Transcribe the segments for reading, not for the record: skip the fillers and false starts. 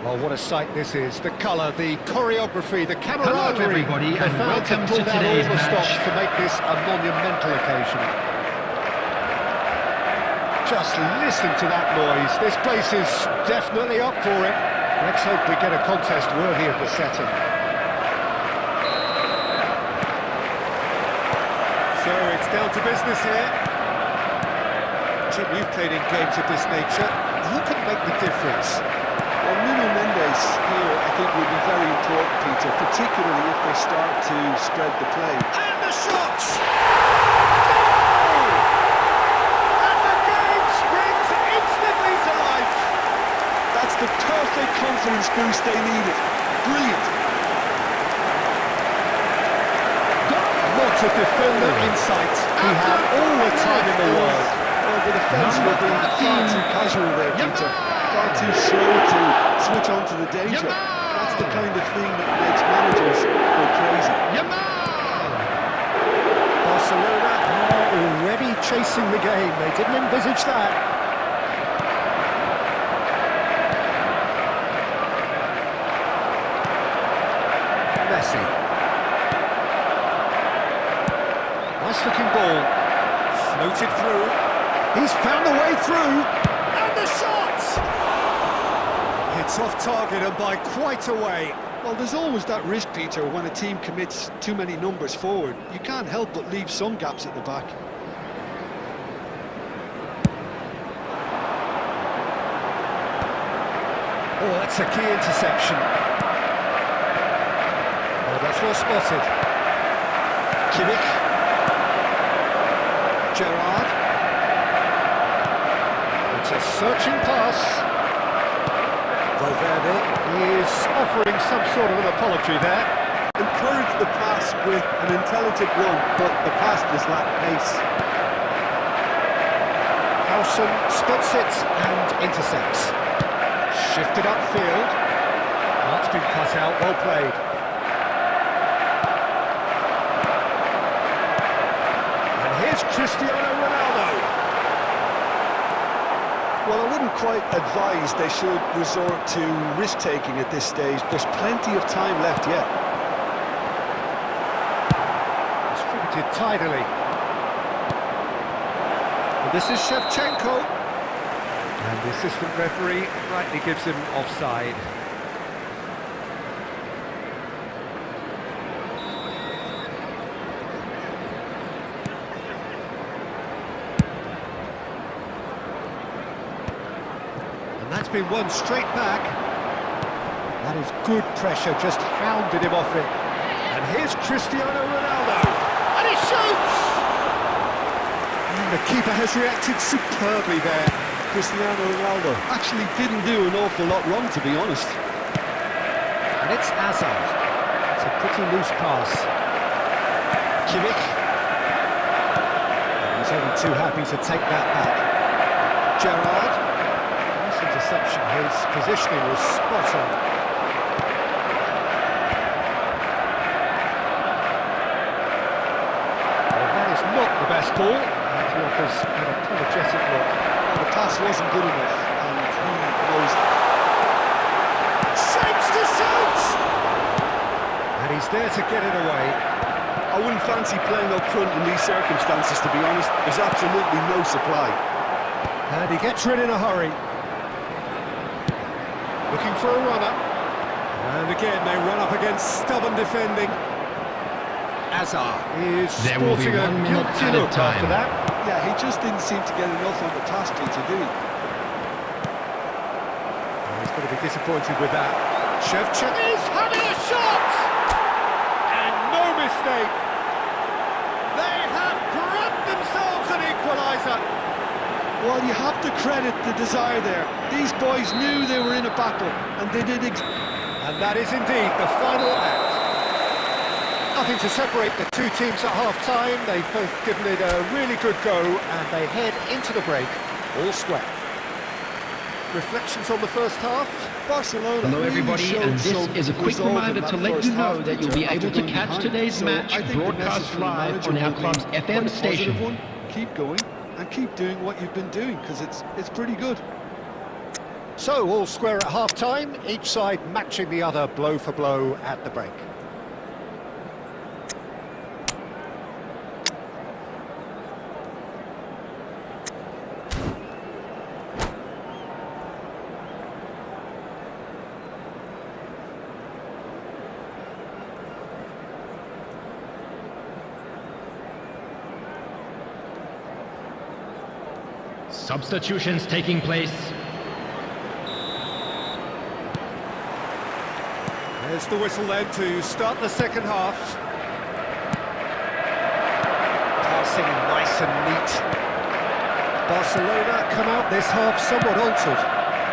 Well, what a sight this is. The colour, the choreography, the camaraderie. Hello everybody, the and fans welcome have to pulled out all today's the stops match. to make this a monumental occasion. Just listen to that noise. This place is definitely up for it. Let's hope we get a contest worthy of the setting. So it's down to business here. Jim, you've played in games of this nature. Who can make the difference? Well, Nuno Mendes here, I think, will be very important, Peter, particularly if they start to spread the play. And the shots! Goal! And the game confidence boost they needed. Brilliant. What a defender in sight. He had all the time in the world. Well, the defence were being far too casual there, Peter. Far too slow to switch on to the danger. That's the kind of thing that makes managers go crazy. Barcelona are already chasing the game. They didn't envisage that. Messi. Nice looking ball. Floated through. He's found the way through. And the shot! It's off target and by quite a way. Well, there's always that risk, Peter, when a team commits too many numbers forward. You can't help but leave some gaps at the back. Oh, that's a key interception. Oh, that's well spotted. Kimmich. Gerrard. It's a searching pass. Valverde is offering some sort of an apology there. Encouraged the pass with an intelligent run, but the pass just lacked pace. Howson spots it and intercepts. Shifted upfield. That's been cut out, well played. And here's Cristiano Ronaldo. Well, I wouldn't quite advise they should resort to risk-taking at this stage. There's plenty of time left yet. Distributed tidily. And this is Shevchenko. And the assistant referee rightly gives him offside. And that's been won straight back. That is good pressure, just hounded him off it. And here's Cristiano Ronaldo. And he shoots! And the keeper has reacted superbly there. Cristiano Ronaldo actually didn't do an awful lot wrong, to be honest. And it's Hazard. It's a pretty loose pass. Kimmich. He's only too happy to take that back. Gerrard. Nice interception. His positioning was spot on. Well, that is not the best ball. And he offers an apologetic look. The pass wasn't good enough, and he knows it. Shapes to shoot! And he's there to get it away. I wouldn't fancy playing up front in these circumstances, to be honest. There's absolutely no supply. And he gets rid in a hurry. Looking for a runner. And again, they run up against stubborn defending. Hazard is sporting a guilty look after that. Yeah, he just didn't seem to get enough on the task, Peter, did he? He's going to be disappointed with that. Shevchenko is having a shot! And no mistake. They have grabbed themselves an equaliser. Well, you have to credit the desire there. These boys knew they were in a battle, and they did And that is indeed the final act. Nothing to separate the two teams at half-time. They've both given it a really good go, and they head into the break all square. Reflections on the first half? Barcelona. Hello everybody, and this is a quick reminder to let you know that you'll be able to catch today's match broadcast live on our club's FM station. Keep going and keep doing what you've been doing, because it's pretty good. So, all square at half-time, each side matching the other blow for blow at the break. Substitutions taking place. There's the whistle then to start the second half. Passing nice and neat. Barcelona come out this half somewhat altered.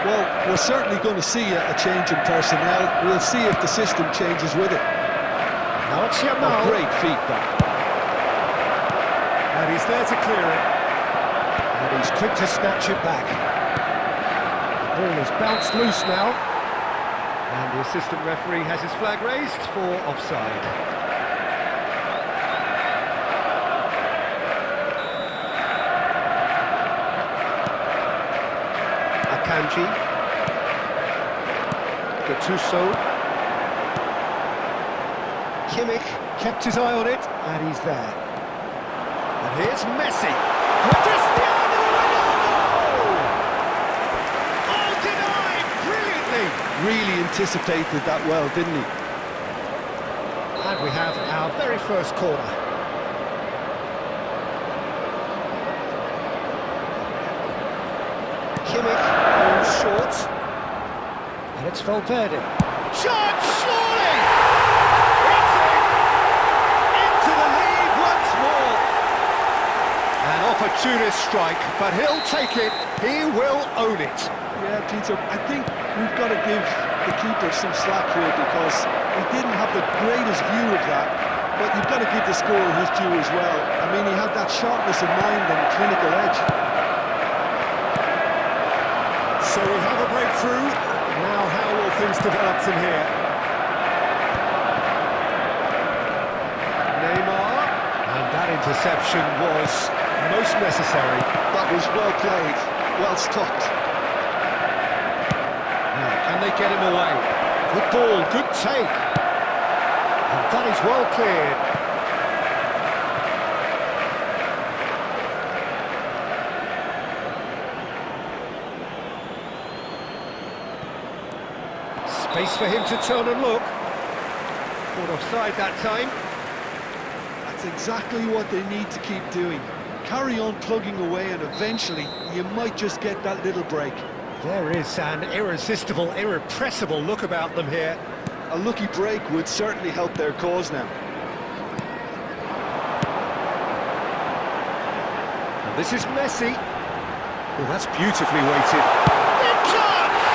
Well, we're certainly going to see a change in personnel. We'll see if the system changes with it. Now it's A Yamal. great feat, that. And he's there to clear it. And he's quick to snatch it back. The ball is bounced loose now. And the assistant referee has his flag raised for offside. Akanji. Gattuso. Kimmich kept his eye on it, and he's there. And here's Messi. Cristiano Ronaldo! Oh, denied brilliantly! Really anticipated that well, didn't he? And we have our very first corner. Kimmich goes short. And it's Valverde. Shot, surely! It's in! Into the lead once more! An opportunist strike, but he'll take it. He will own it. Yeah, Peter, I think we've got to give the keeper some slack here because he didn't have the greatest view of that, but you've got to give the scorer his due as well. I mean, he had that sharpness of mind and clinical edge. So we have a breakthrough. Now how will things develop from here? Neymar, and that interception was most necessary. That was well played, well stopped. Now, can they get him away? Good ball, good take. And that is well cleared. Space for him to turn and look. Caught offside that time. That's exactly what they need to keep doing. Carry on plugging away and eventually you might just get that little break. There is an irresistible, irrepressible look about them here. A lucky break would certainly help their cause now. And this is Messi. Oh, that's beautifully weighted. Big chance!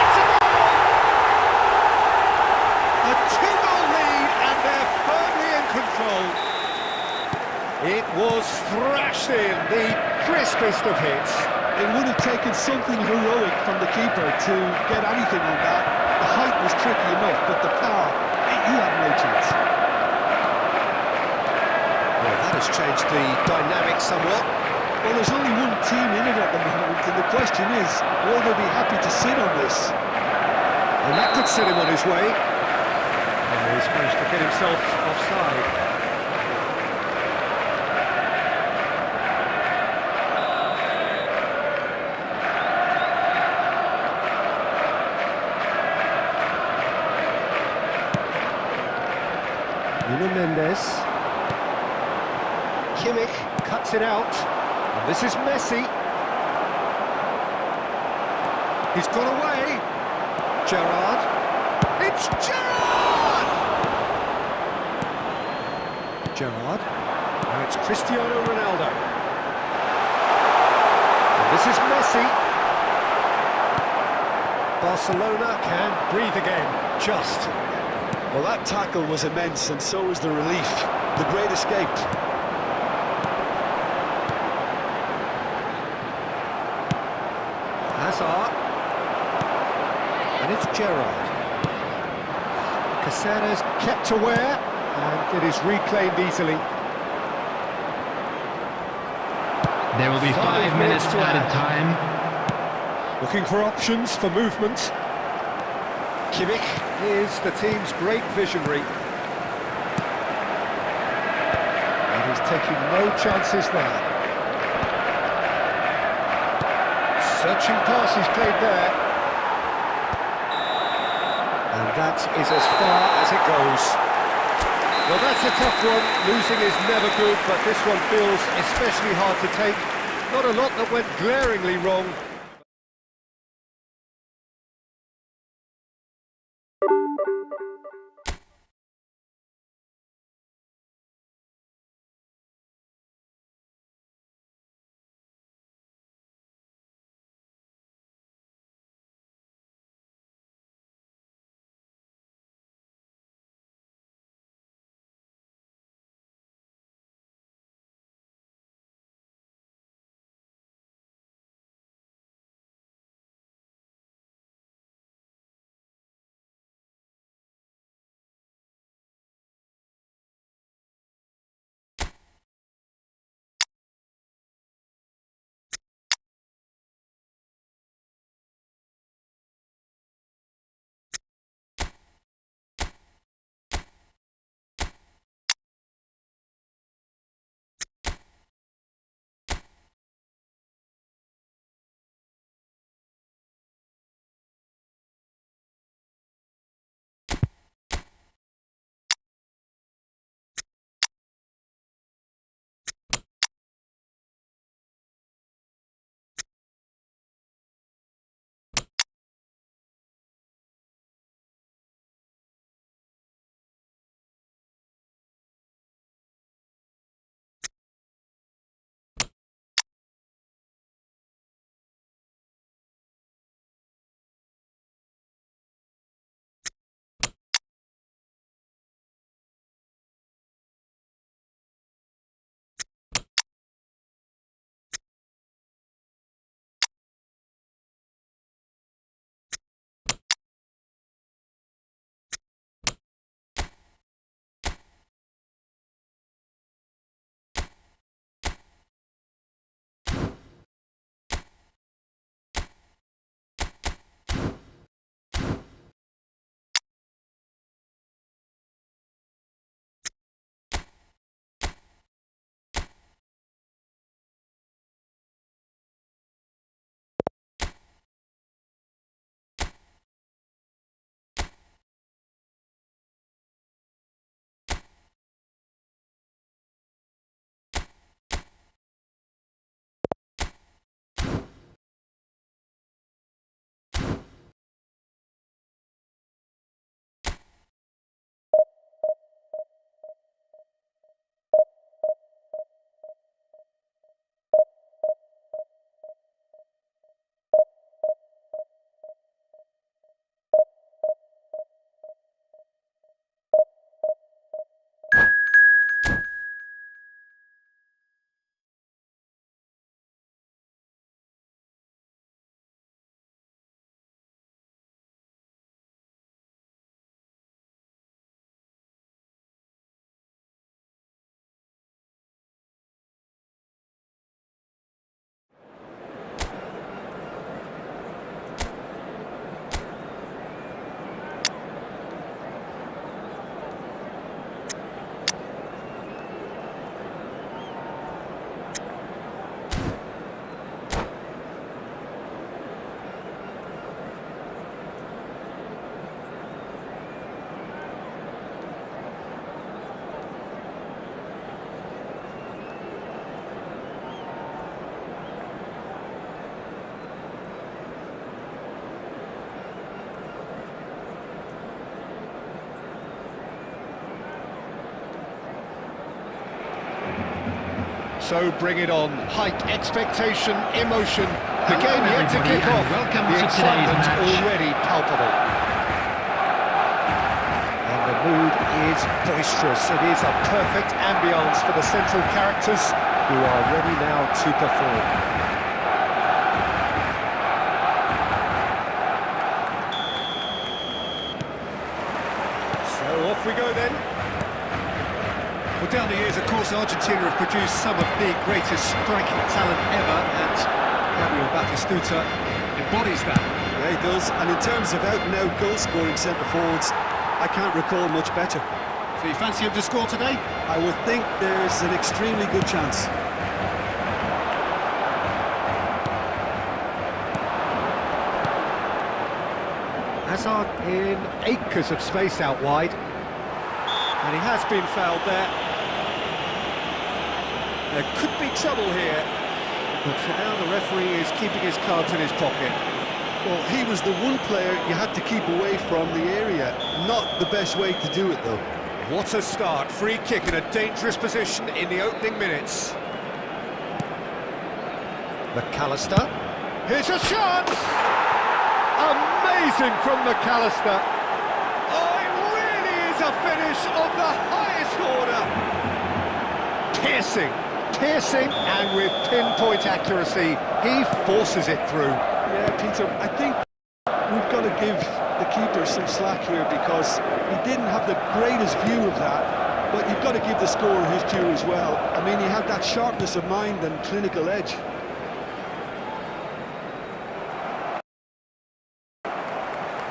It's a goal! A 2-goal lead, and they're firmly in control. It was thrashed in, the crispest of hits. It would have taken something heroic from the keeper to get anything on that. The height was tricky enough, but the power, he had no chance. Well, that has changed the dynamic somewhat. Well, there's only one team in it at the moment, and the question is, will they be happy to sit on this? And that could set him on his way. And he's managed to get himself offside. Mendes. Kimmich cuts it out. And this is Messi. He's got away. Gerrard. It's Gerrard! Gerrard. Now it's Cristiano Ronaldo. And this is Messi. Barcelona can breathe again. Just. Well, that tackle was immense, and so was the relief. The great escape. Hazard. And it's Gerrard. Caceres kept aware, and it is reclaimed easily. There will be 5 minutes to added time. Looking for options for movement. Kimmich is the team's great visionary. And he's taking no chances there. Searching pass is played there. And that is as far as it goes. Well, that's a tough one. Losing is never good, but this one feels especially hard to take. Not a lot that went glaringly wrong. So bring it on. Height, expectation, emotion. The Hello, game yet to everybody, kick and off. welcome The to today's excitement's match. already palpable. And the mood is boisterous. It is a perfect ambience for the central characters who are ready now to perform. So off we go then. Well, down the years, of course, Argentina have produced some of the greatest striking talent ever, and Gabriel Batistuta embodies that. Yeah, he does. And in terms of out-and-out goal-scoring centre-forwards, I can't recall much better. So you fancy him to score today? I would think there's an extremely good chance. Hazard in acres of space out wide. And he has been fouled there. There could be trouble here. But for now, the referee is keeping his cards in his pocket. Well, he was the one player you had to keep away from the area. Not the best way to do it, though. What a start. Free kick in a dangerous position in the opening minutes. McAllister. Here's a chance! Amazing from McAllister. Oh, it really is a finish of the highest order. Piercing, and with pinpoint accuracy, he forces it through. Yeah, Peter, I think we've got to give the keeper some slack here because he didn't have the greatest view of that, but you've got to give the scorer his due as well. I mean, he had that sharpness of mind and clinical edge.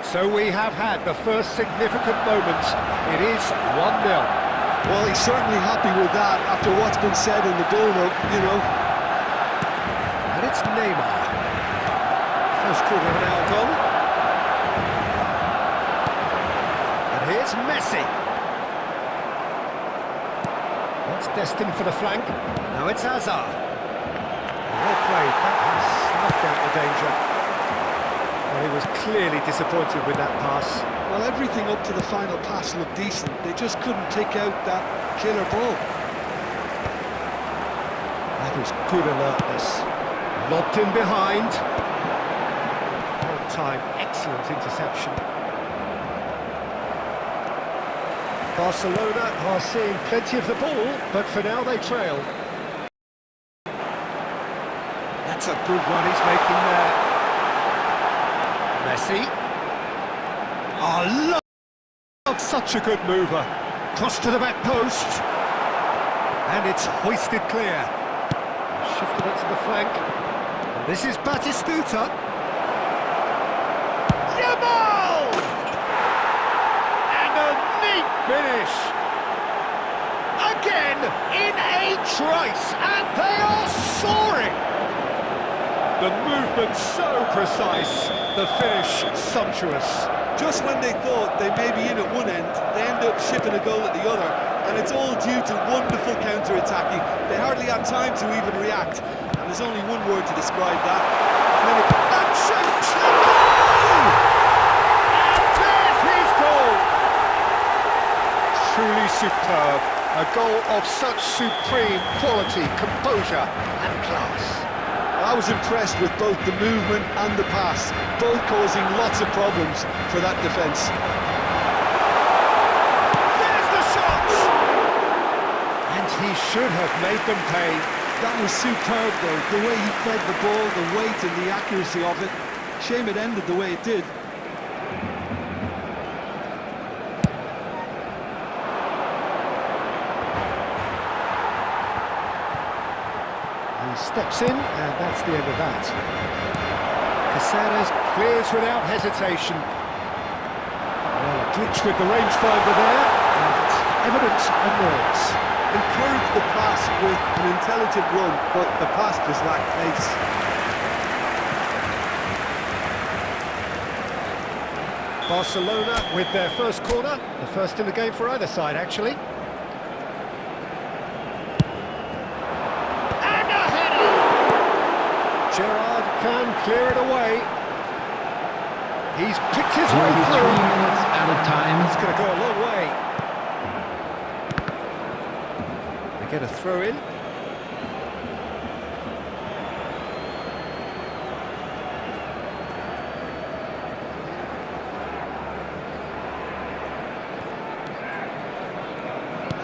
So we have had the first significant moment. It is 1-0. Well, he's certainly happy with that after what's been said in the build-up, you know. And it's Neymar. First quarter of an hour gone. And here's Messi. That's destined for the flank. Now it's Hazard. Well played. That has snuffed out the danger. Well, he was clearly disappointed with that pass. Well, everything up to the final pass looked decent. They just couldn't take out that killer ball. That was good alertness. Lobbed in behind. On time, excellent interception. Barcelona are seeing plenty of the ball, but for now they trail. That's a good one he's making there. Messi. Oh, love, such a good mover. Cross to the back post. And it's hoisted clear. Shifted it to the flank. And this is Batistuta. Yamal! And a neat finish. Again, in a trice, and they are soaring. The movement so precise, the finish sumptuous. Just when they thought they may be in at one end, they end up shipping a goal at the other, and it's all due to wonderful counter-attacking. They hardly had time to even react, and there's only one word to describe that. Clinical. And Shevchenko! And there's his goal! Truly superb. A goal of such supreme quality, composure and class. I was impressed with both the movement and the pass, both causing lots of problems for that defence. There's the shot! And he should have made them pay. That was superb though, the way he fed the ball, the weight and the accuracy of it. Shame it ended the way it did. He steps in, and that's the end of that. Caceres clears without hesitation. Well, a glitch with the rangefinder there, and evidence annoyance. Encouraged the pass with an intelligent run, but the pass just lacked pace. Barcelona with their first corner, the first in the game for either side, actually. Gerrard can clear it away. He's picked his way through. 3 minutes out of time. It's going to go a long way. They get a throw in.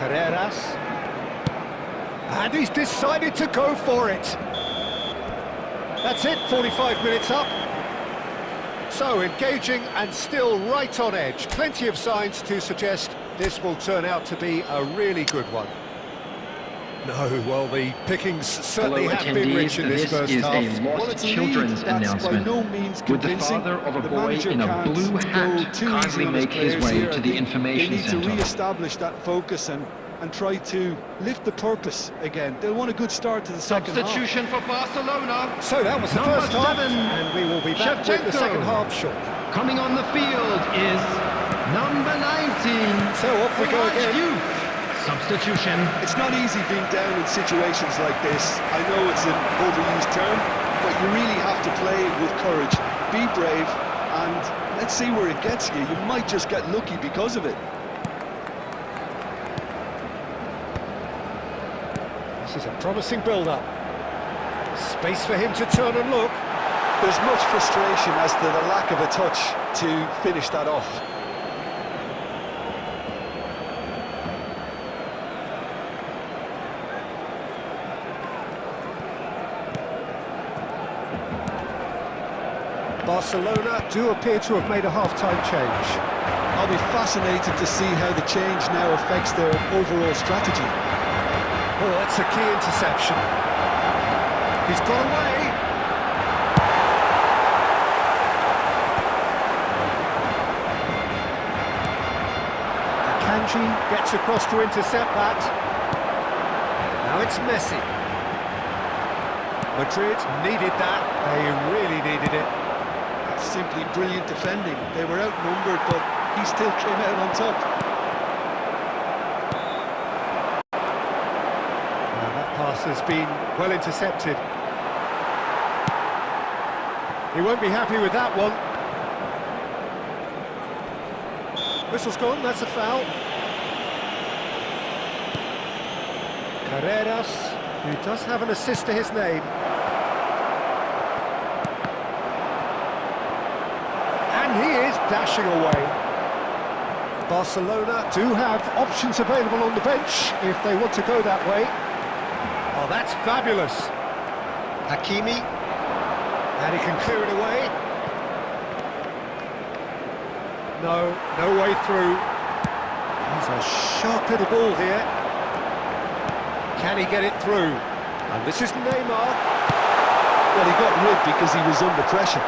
Carreras. And he's decided to go for it. That's it, 45 minutes up. So, engaging and still right on edge. Plenty of signs to suggest this will turn out to be a really good one. No, well, the pickings certainly have been rich in this first half. This is a lost children's announcement. By no means Would the convincing. father of a The boy manager in a can't blue go hat too kindly easy on his make his players way here. to I the think information they need centre? to re-establish that focus and try to lift the purpose again. They'll want a good start to the second half. Substitution for Barcelona. So that was the Number first half, 7, and we will be back with the Shevchenko. second half shortly. Coming on the field is number 19. So off we go Elijah again. Youth. Substitution. It's not easy being down in situations like this. I know it's an overused term, but you really have to play it with courage. Be brave, and let's see where it gets you. You might just get lucky because of it. This is a promising build-up. Space for him to turn and look. There's much frustration as to the lack of a touch to finish that off. Barcelona do appear to have made a half-time change. I'll be fascinated to see how the change now affects their overall strategy. Oh, that's a key interception. He's got away. Kanji gets across to intercept that. Now it's Messi. Madrid needed that. They really needed it. Simply brilliant defending. They were outnumbered, but he still came out on top. That pass has been well intercepted. He won't be happy with that one. Whistle's gone, that's a foul. Carreras, who does have an assist to his name. He is dashing away. Barcelona do have options available on the bench if they want to go that way. Oh, that's fabulous. Hakimi, and he can clear it away. No way through. He's a sharp little ball here. Can he get it through? And this is Neymar. Well, he got rid because he was under pressure.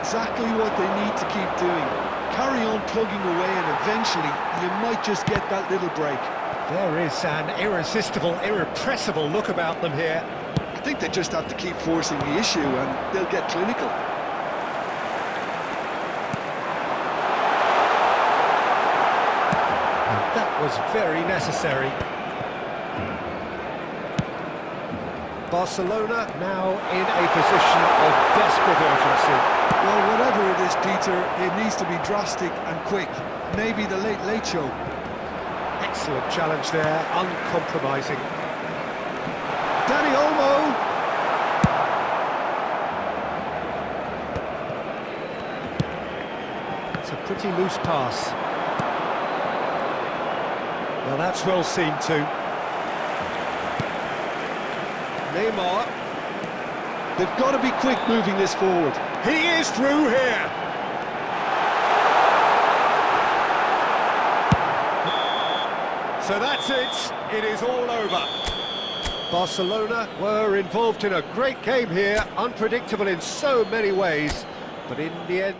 Exactly what they need to keep doing. Carry on plugging away and eventually you might just get that little break. There is an irresistible, irrepressible look about them here. I think they just have to keep forcing the issue and they'll get clinical. And that was very necessary. Barcelona now in a position of desperate urgency. Well, whatever it is, Peter, it needs to be drastic and quick. Maybe the late show. Excellent challenge there, uncompromising. Dani Olmo. It's a pretty loose pass. Well, that's well seen too. Neymar. They've got to be quick moving this forward. He is through here. So that's it. It is all over. Barcelona were involved in a great game here, unpredictable in so many ways, but in the end...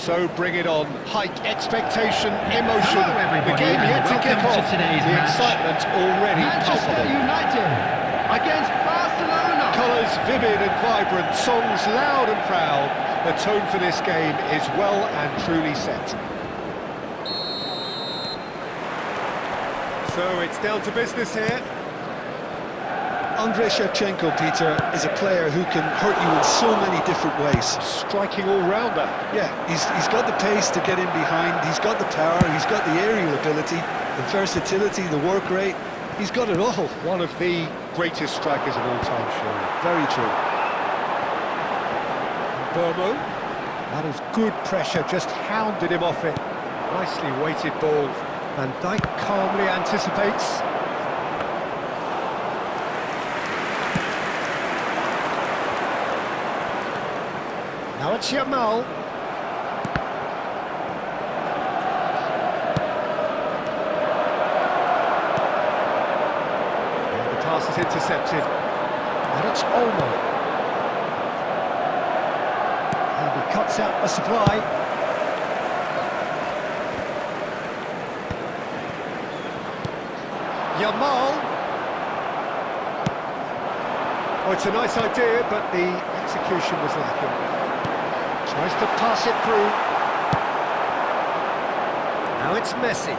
So bring it on. Hike expectation, emotion. Hello, everybody, The game and yet to kick welcome to off. today's The match. excitement already Manchester palpable. United against Barcelona. Colours vivid and vibrant, songs loud and proud. The tone for this game is well and truly set. So it's down to business here. Andrei Shevchenko, Peter, is a player who can hurt you in so many different ways. Striking all-rounder. Yeah, he's got the pace to get in behind, he's got the power, he's got the aerial ability, the versatility, the work rate. He's got it all. One of the greatest strikers of all time, surely. Very true. Burmo. That is good pressure, just hounded him off it. Nicely weighted ball. Van Dijk calmly anticipates. Now it's Yamal. And the pass is intercepted. And it's Olmo. And he cuts out the supply. Yamal. Oh, it's a nice idea, but the execution was lacking. Tries to pass it through. Now it's Messi.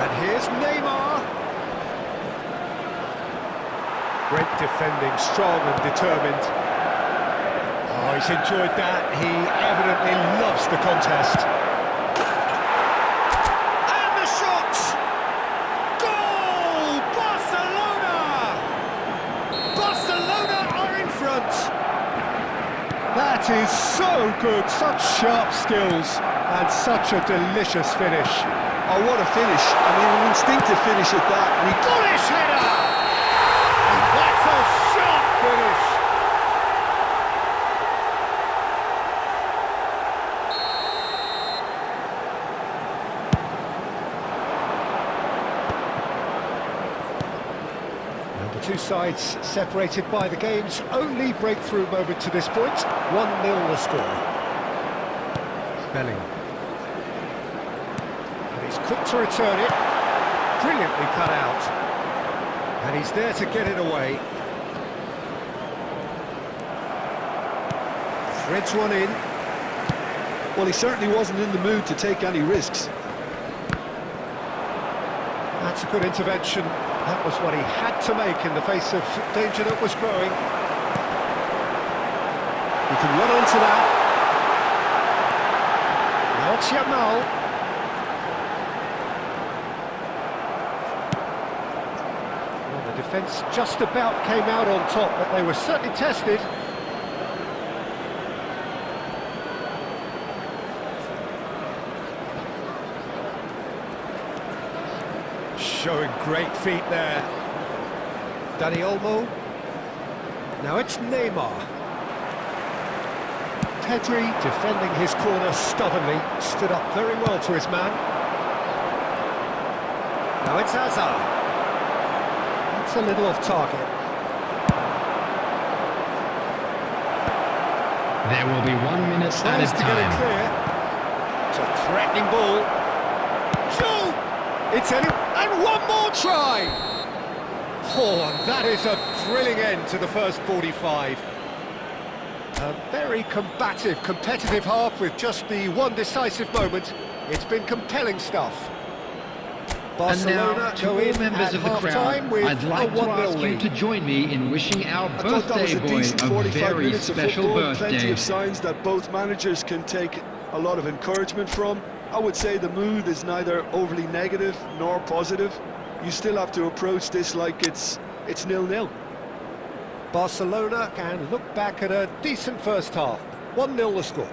And here's Neymar. Great defending, strong and determined. Oh, he's enjoyed that. He evidently loves the contest. And the shot! Goal! Barcelona! Barcelona are in front. That is so good. Such sharp skills and such a delicious finish. Oh, what a finish. I mean, an instinctive finish at that. And he Bullish header! And that's a sharp finish. And the two sides separated by the game's only breakthrough moment to this point. 1-0 the score. Bellingham. And he's quick to return it. Brilliantly cut out. And he's there to get it away. Threads one in. Well, he certainly wasn't in the mood to take any risks. That's a good intervention. That was what he had to make in the face of danger that was growing. He can run onto that. Now it's Yamal. Well, the defence just about came out on top, but they were certainly tested. Showing great feet there. Dani Olmo. Now it's Neymar. Pedri defending his corner stubbornly, stood up very well to his man. Now it's Hazard. That's a little off target. There will be 1 minute Tries added to get it time. clear. It's a threatening ball. Shoot! It's any... And one more try! Oh, and that is a thrilling end to the first 45. A very combative, competitive half with just the one decisive moment. It's been compelling stuff. And now, Barcelona to go all in members at of the half-time crowd, with I'd like a to 1-0 ask you lead. to join me in wishing our I thought that was birthday a boy decent a 45 very minutes of special football. Plenty birthday. of signs that both managers can take a lot of encouragement from. I would say the mood is neither overly negative nor positive. You still have to approach this like it's 0-0. Barcelona can look back at a decent first half. 1-0 the score.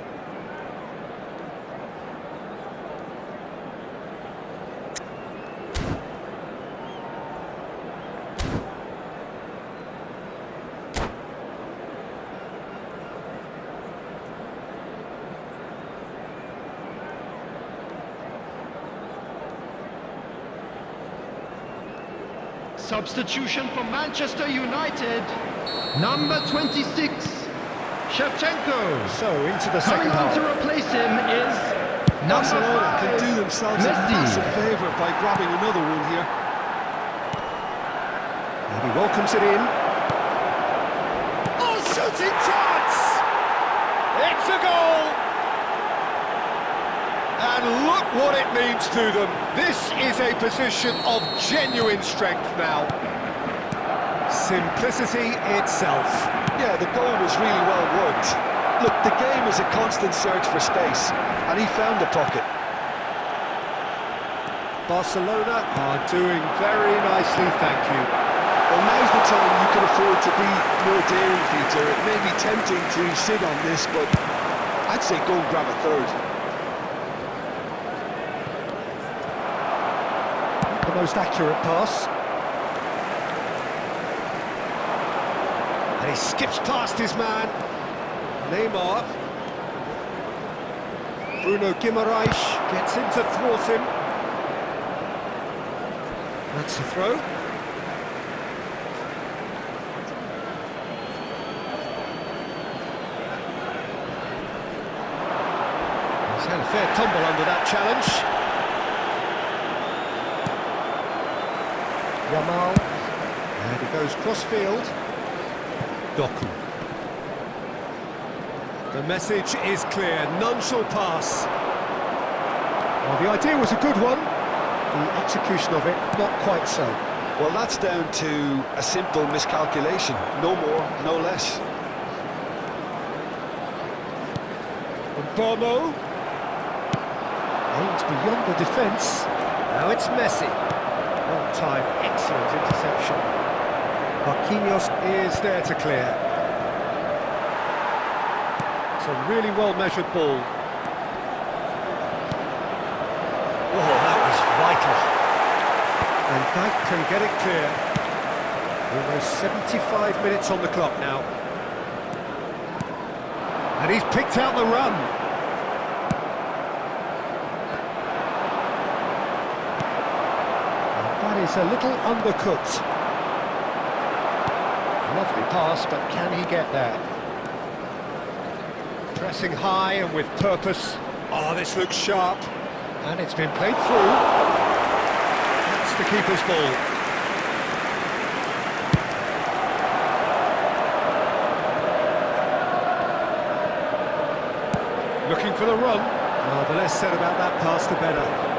Substitution for Manchester United. Number 26, Shevchenko. So, into the second Coming on half. to replace him is number Barcelona 5, can do themselves a Messi. massive favour by grabbing another one here. And he welcomes it in. Oh, shooting chance! It's a goal! And look what it means to them. This is a position of genuine strength now. Simplicity itself. Yeah, the goal was really well worked. Look, the game is a constant search for space, and he found the pocket. Barcelona are doing very nicely, thank you. Well, now's the time you can afford to be more daring, Peter. It may be tempting to sit on this, but I'd say go and grab a third. The most accurate pass. And he skips past his man. Neymar. Bruno Guimaraes gets in to thwart him. That's a throw. He's had a fair tumble under that challenge. Yamal. And he goes cross-field. Doku. The message is clear, none shall pass. Well, the idea was a good one, the execution of it, not quite so. Well, that's down to a simple miscalculation. No more, no less. Bomo. Aims beyond the defence. Now it's Messi. Well timed, excellent interception. Marquinhos is there to clear. It's a really well-measured ball. Oh, that was vital. And that can get it clear. Almost 75 minutes on the clock now. And he's picked out the run. And that is a little undercooked. Lovely pass, but can he get there? Pressing high and with purpose. Oh, this looks sharp. And it's been played through. That's the keeper's ball. Looking for the run. Well, the less said about that pass, the better.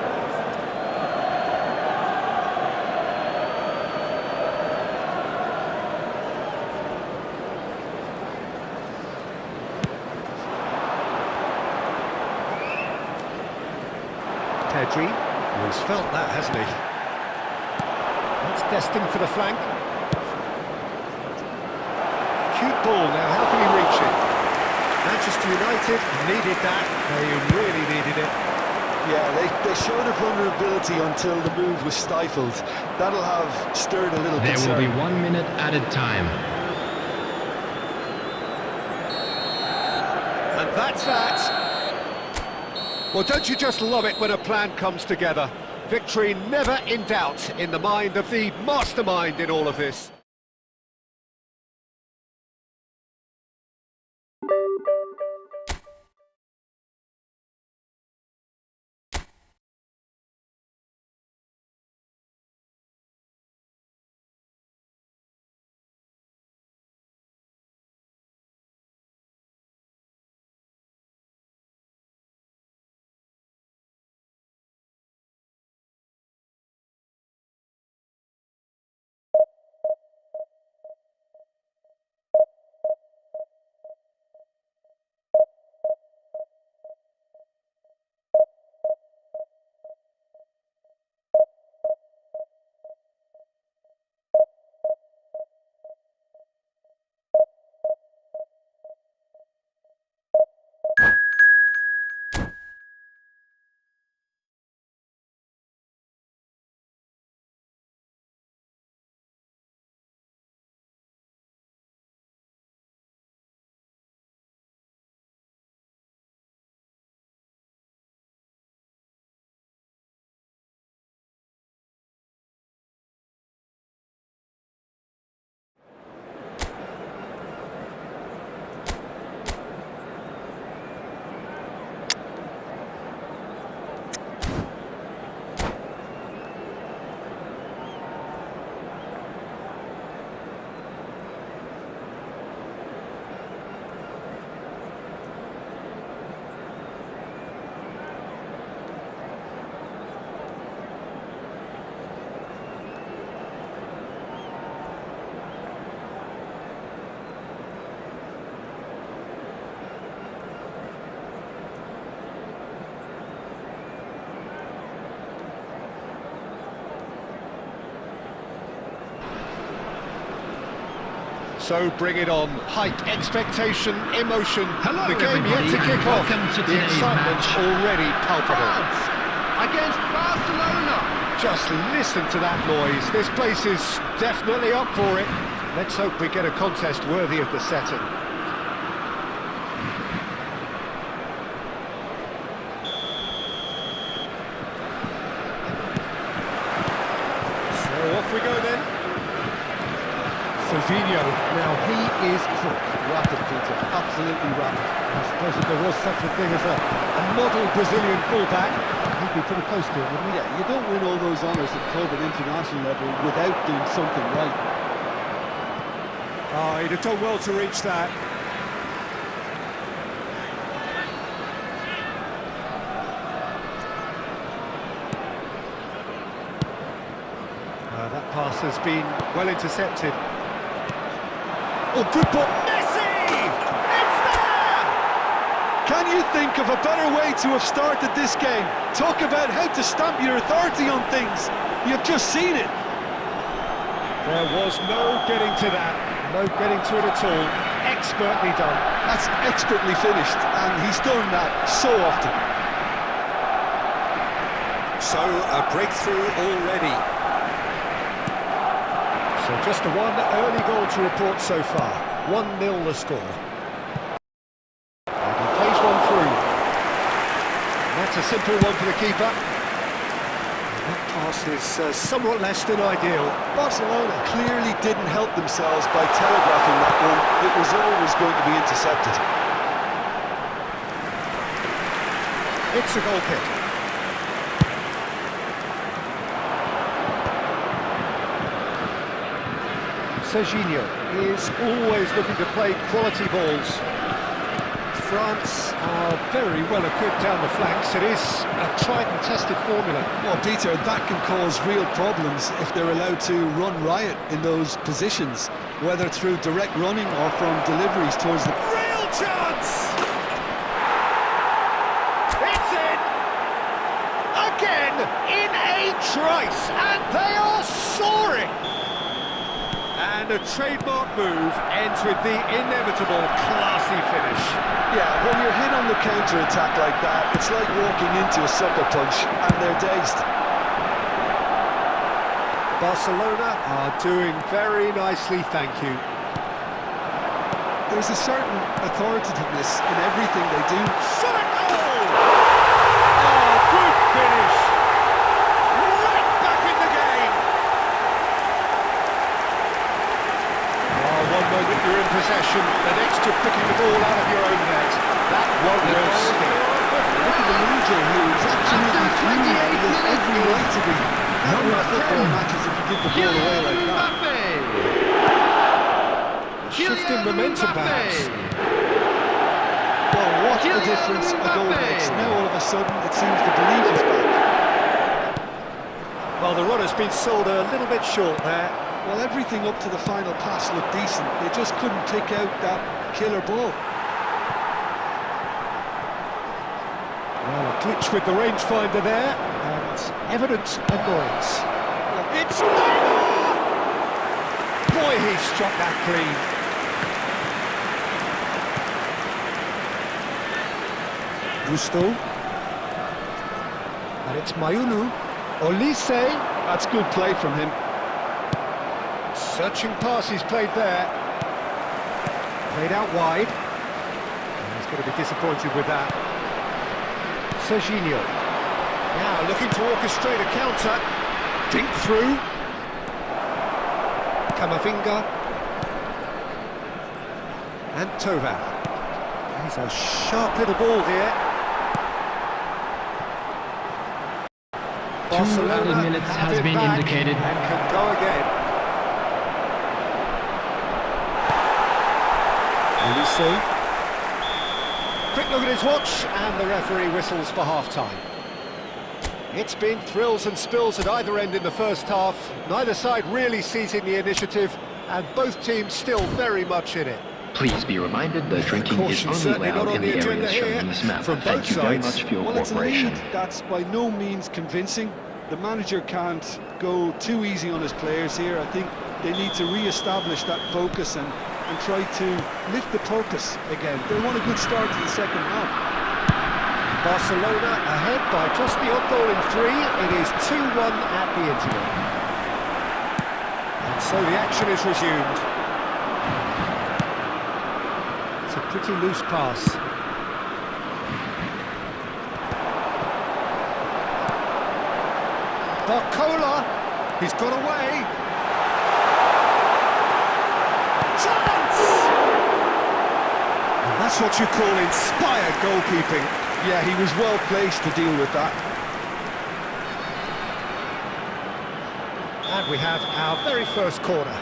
Pedri, he's felt that, hasn't he? That's destined for the flank. Cute ball now, how can he reach it? Manchester United needed that, they really needed it. Yeah, they showed a vulnerability until the move was stifled. That'll have stirred a little There concern. will be 1 minute added time. And that's that. Well, don't you just love it when a plan comes together? Victory never in doubt in the mind of the mastermind in all of this. So bring it on. Hype, expectation, emotion. Hello, the game yet everybody, to kick and off. welcome to The today's excitement's match. already palpable. France against Barcelona. Just listen to that noise. This place is definitely up for it. Let's hope we get a contest worthy of the setting. So off we go then. Silvino, now he is quick, rapid, Peter, absolutely rapid. I suppose if there was such a thing as a model Brazilian fullback, he'd be pretty close to it, wouldn't he? Yeah, you don't win all those honours at club and international level without doing something right. Oh, he'd have done well to reach that. That pass has been well intercepted. Oh, good ball. Messi! It's there! Can you think of a better way to have started this game? Talk about how to stamp your authority on things. You've just seen it. There was no getting to that. No getting to it at all. Expertly done. That's expertly finished, and he's done that so often. So, a breakthrough already. So just the one early goal to report so far. 1-0 the score. And he plays one through. And that's a simple one for the keeper. And that pass is somewhat less than ideal. Barcelona clearly didn't help themselves by telegraphing that one. It was always going to be intercepted. It's a goal kick. Serginho is always looking to play quality balls. France are very well equipped down the flanks. It is a tried and tested formula. Well, Peter, that can cause real problems if they're allowed to run riot in those positions, whether through direct running or from deliveries towards the... Real chance! It's in! Again, in a trice, and they are soaring! And a trademark move ends with the inevitable classy finish. Yeah, when you're hit on the counter-attack like that, it's like walking into a sucker punch, and they're dazed. Barcelona are doing very nicely, thank you. There's a certain authoritativeness in everything they do. Shot goal! Oh, good finish! Right back in the game! Oh, one moment you're in possession, the next you're picking the ball out of your own net. That one will stick. Look at the manager here, he's absolutely fuming. He has every right to be. Not in football matches if you give the ball away like that. Shifting momentum, perhaps. Well, what a difference a goal makes. Now all of a sudden it seems the belief is back. Well, the run has been sold a little bit short there. Well, everything up to the final pass looked decent. They just couldn't pick out that killer ball. Well, a glitch with the rangefinder there, and evident annoyance. It's Neymar! Boy, he struck that clean. Gusto. And it's Mayulu. Olise. That's good play from him. Searching pass he's played there. Played out wide. And he's going to be disappointed with that. Serginho. Now looking to orchestrate a counter. Dink through. Camavinga. And Tovan. He's a sharp little ball here. Two added minutes has been indicated. And can go again. Olise. Quick look at his watch, and the referee whistles for half-time. It's been thrills and spills at either end in the first half. Neither side really seizing the initiative, and both teams still very much in it. Please be reminded that drinking is only allowed in the areas shown on this map. Thank you very much for your cooperation. It's a lead that's by no means convincing. The manager can't go too easy on his players here. I think they need to re-establish that focus and and try to lift the purpose again. They want a good start to the second half. Barcelona ahead by just the odd goal in 3. It is 2-1 at the interval. And so the action is resumed. It's a pretty loose pass. Barcola, he's got away. Chance! And that's what you call inspired goalkeeping. Yeah, he was well placed to deal with that. And we have our very first corner.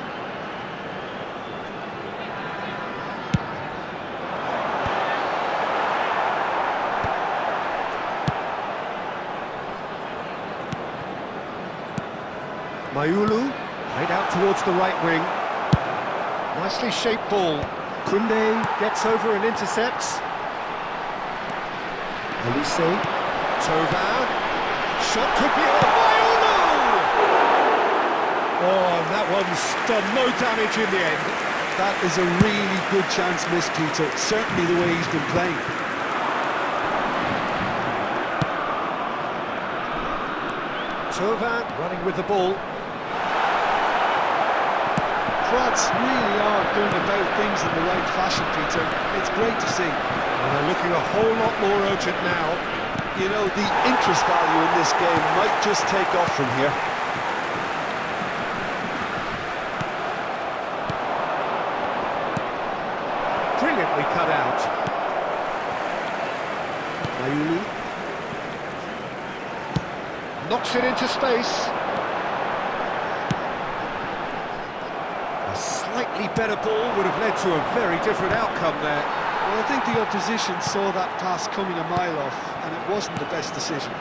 Mayulu, played out towards the right wing. Nicely shaped ball. Koundé gets over and intercepts. Elise, Thauvin, shot could be on. Mayulu! Oh, and that one's done no damage in the end. That is a really good chance missed, Peter. Certainly the way he's been playing. Thauvin running with the ball. France really are going about things in the right fashion, Peter. It's great to see. And they're looking a whole lot more urgent now. You know, the interest value in this game might just take off from here. Brilliantly cut out. Mayulu knocks it into space. A slightly better ball would have led to a very different outcome there. Well, I think the opposition saw that pass coming a mile off, and it wasn't the best decision.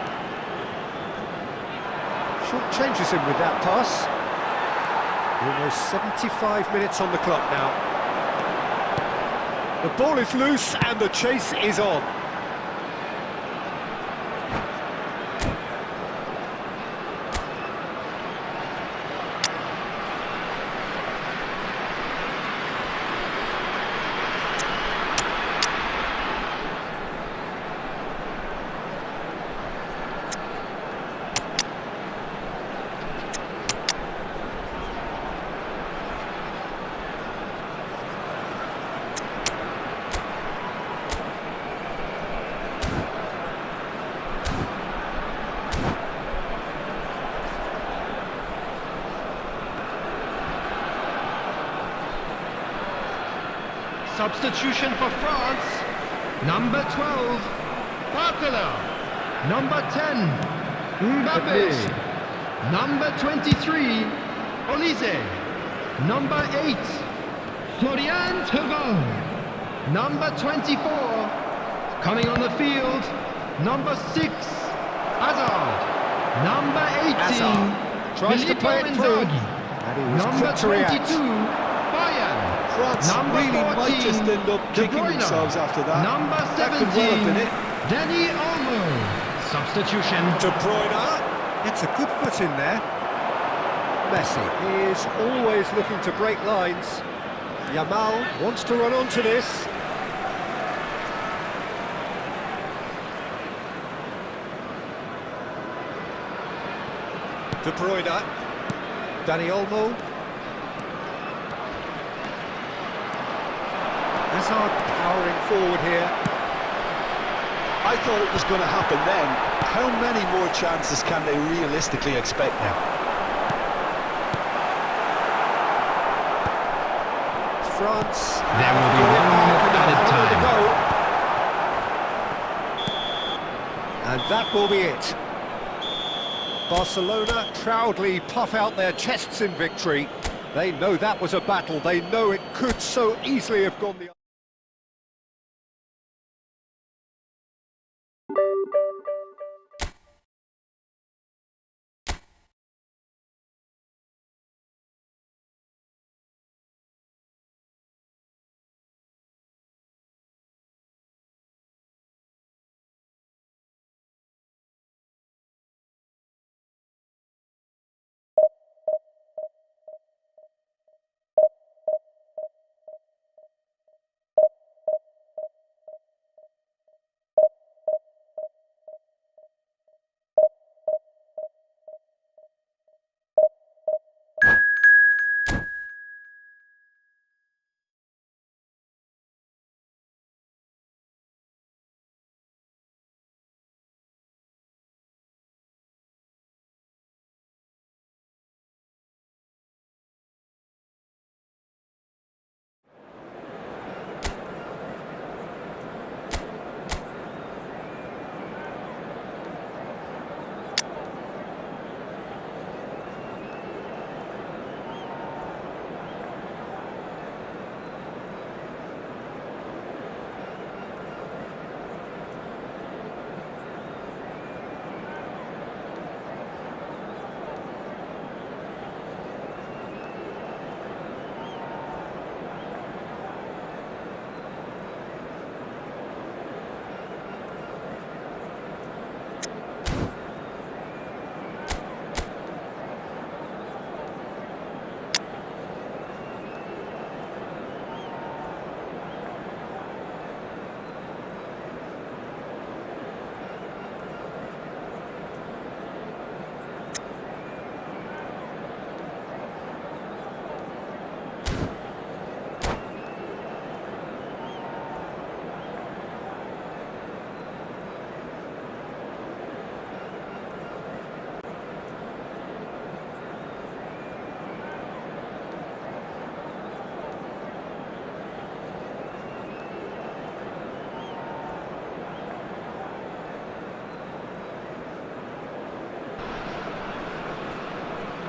Short changes him with that pass. Almost 75 minutes on the clock now. The ball is loose and the chase is on. Substitution for France. Number 12, Barcola. Number 10, Mbappe. Number 23, Olise. Number 8, Florian Thauvin. Number 24, coming on the field, number 6, Hazard. Number 18, Hazard tries to play it through. Inzaghi. And he was Number quick to react. 22, Bayern. France Number really 14, might just end up De kicking Bruyne. themselves after that. Number That could well have 17, been it. Danny Olmo. Substitution. De Bruyne gets a good foot in there. Messi is always looking to break lines. Yamal wants to run onto this. De Bruyne, Danny Olmo. Hazard powering forward here. I thought it was going to happen then. How many more chances can they realistically expect now? France. There will be 1 minute added time. And that will be it. Barcelona proudly puff out their chests in victory. They know that was a battle. They know it could so easily have gone the other way.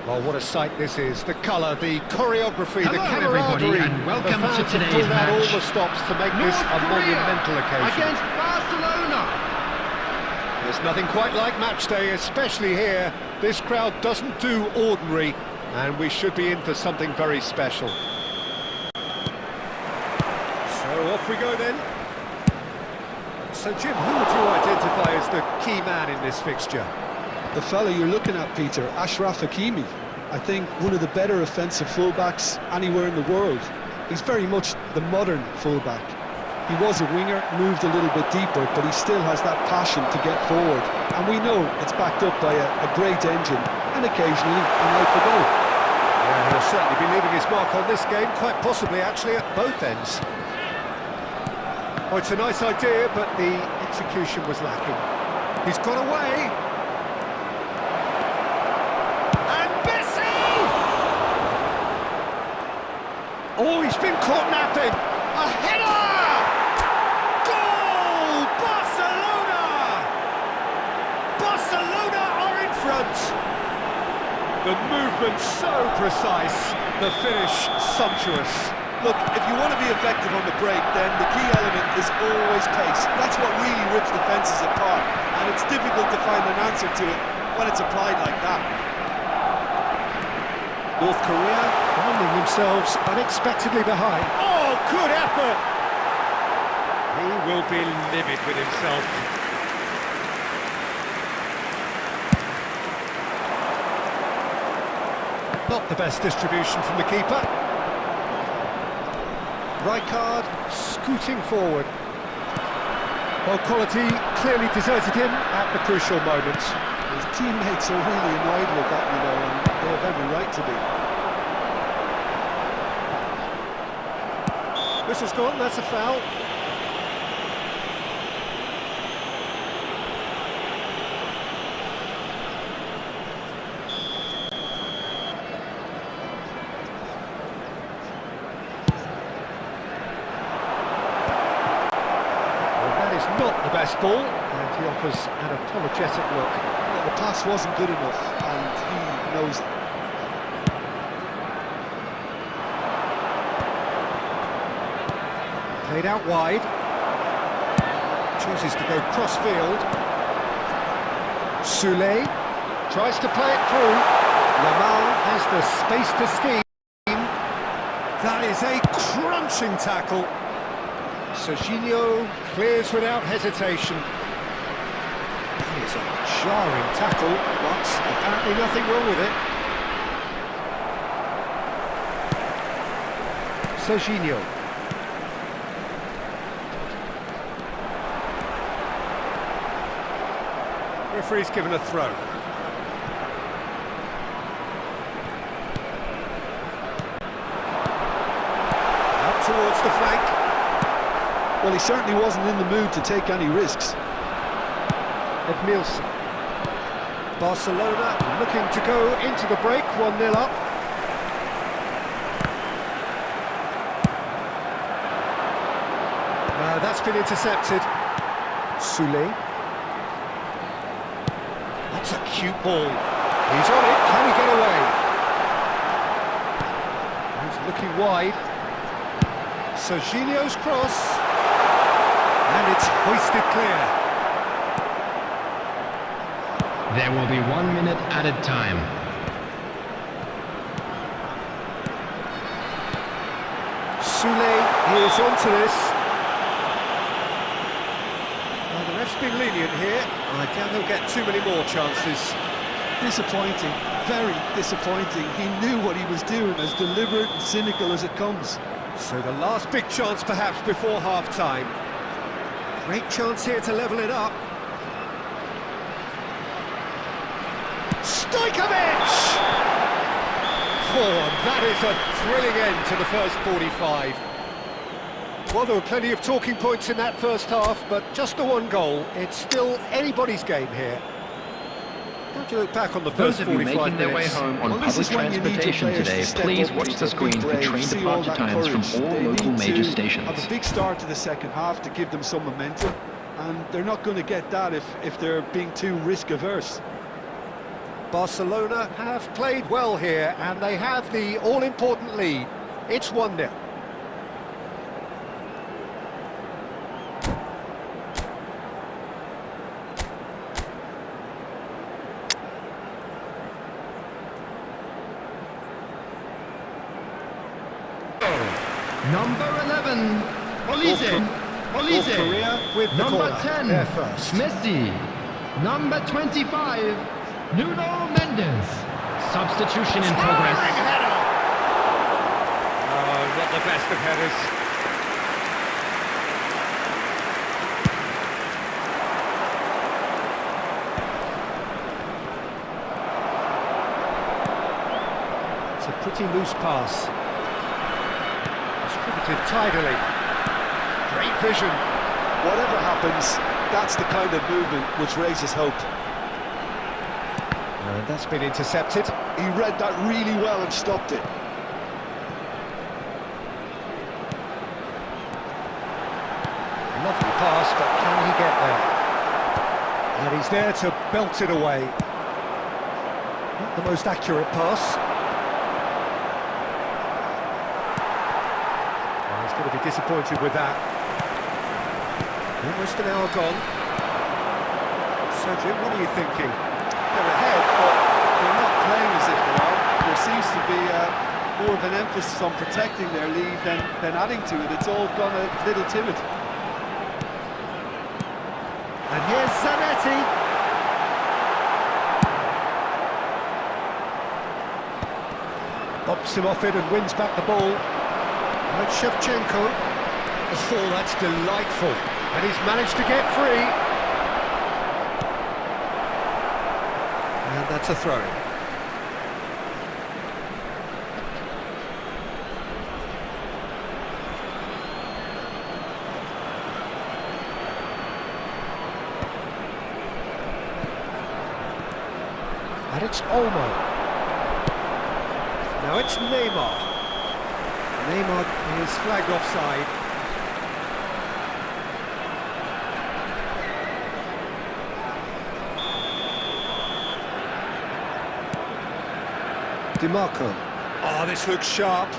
Well, what a sight this is. The colour, the choreography, the Hello, everybody, camaraderie. and welcome the to fans have today's pulled out all match. the stops to make this North a Korea monumental occasion. against Barcelona. There's nothing quite like match day, especially here. This crowd doesn't do ordinary, and we should be in for something very special. So off we go then. So Jim, who would you identify as the key man in this fixture? The fella you're looking at, Peter, Ashraf Hakimi. I think one of the better offensive fullbacks anywhere in the world. He's very much the modern fullback. He was a winger, moved a little bit deeper, but he still has that passion to get forward. And we know it's backed up by a great engine, and occasionally an eye for goal. Yeah, he'll certainly be leaving his mark on this game, quite possibly actually at both ends. Oh, it's a nice idea, but the execution was lacking. He's got away. And Messi! Oh, he's been caught napping. A header! Goal! Barcelona! Barcelona are in front. The movement so precise, the finish sumptuous. Look, if you want to be effective on the break, then the key element is always pace. That's what really rips defences apart, and it's difficult to find an answer to it when it's applied like that. North Korea finding themselves unexpectedly behind. Oh, good effort! He will be livid with himself. Not the best distribution from the keeper. Rijkaard scooting forward. Well, quality clearly deserted him at the crucial moments. His teammates are really annoyed with that, you know, and they have every right to be. Whistle's gone, that's a foul. Not the best ball, and he offers an apologetic look. Well, the pass wasn't good enough, and he knows it. Played out wide. Chooses to go cross-field. Soulé tries to play it through. Lamal has the space to scheme. That is a crunching tackle. Serginho clears without hesitation. That is a jarring tackle, but apparently nothing wrong with it. Serginho. Referee's given a throw. Up towards the flank. Well, he certainly wasn't in the mood to take any risks. Edmilson. Barcelona looking to go into the break, 1-0 up. That's been intercepted. Soulé. That's a cute ball. He's on it, can he get away? He's looking wide. Serginho's cross. And it's hoisted clear. There will be 1 minute added time. Soulé, he is onto this. Well, the ref's been lenient here. I doubt he'll get too many more chances. Disappointing, very disappointing. He knew what he was doing, as deliberate and cynical as it comes. So the last big chance perhaps before half-time. Great chance here to level it up. Stojkovic! Oh, that is a thrilling end to the first 45. Well, there were plenty of talking points in that first half, but just the one goal. It's still anybody's game here. How do you look back on the Those first of you 45 making their way minutes? home on Well, this public is when you need your transportation players today, to step please up, watch Peter, the screen for brave, train see all departure that times from courage. all They local need major to stations. have a big start to the second half to give them some momentum, and they're not going to get that if they're being too risk-averse. Barcelona have played well here, and they have the all-important lead. It's 1-0. Number 11, Olise. North Korea with the Number corner. 10, There first. Messi. Number 25, Nuno Mendes. Substitution in progress. Header. Oh, not the best of headers. It's a pretty loose pass. Distributed tidily. Great vision. Whatever happens, that's the kind of movement which raises hope. And that's been intercepted. He read that really well and stopped it. Lovely pass, but can he get there? And he's there to belt it away. Not the most accurate pass. Well, he's going to be disappointed with that. Almost an hour gone. So, Jim, what are you thinking? They're ahead, but they're not playing as if they are. There seems to be more of an emphasis on protecting their lead than adding to it. It's all gone a little timid. And here's Zanetti. Bops him off it and wins back the ball. And Shevchenko. Oh, that's delightful. And he's managed to get free. And that's a throw-in. And it's Olmo. Now it's Neymar. Neymar is flagged offside. DiMarco. Oh, this looks sharp.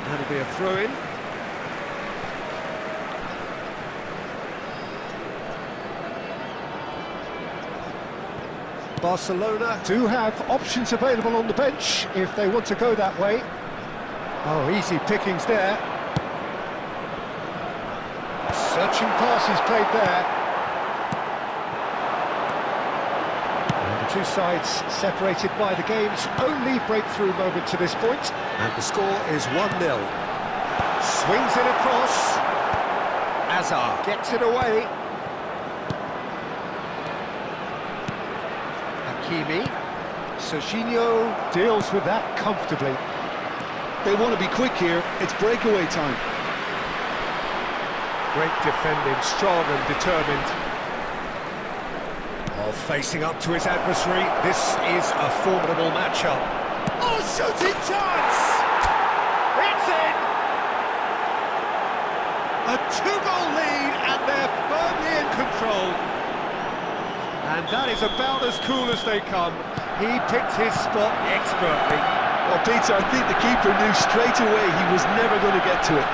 That'll be a throw-in. Barcelona do have options available on the bench if they want to go that way. Oh, easy pickings there. Searching passes played there. Two sides separated by the game's only breakthrough moment to this point. And the score is 1-0. Swings it across. Azar gets it away. Hakimi. Serginho deals with that comfortably. They want to be quick here. It's breakaway time. Great defending, strong and determined. Facing up to his adversary, this is a formidable matchup. Oh, shooting chance! It's in! A two-goal lead, and they're firmly in control. And that is about as cool as they come. He picked his spot expertly. Well, Peter, I think the keeper knew straight away he was never going to get to it.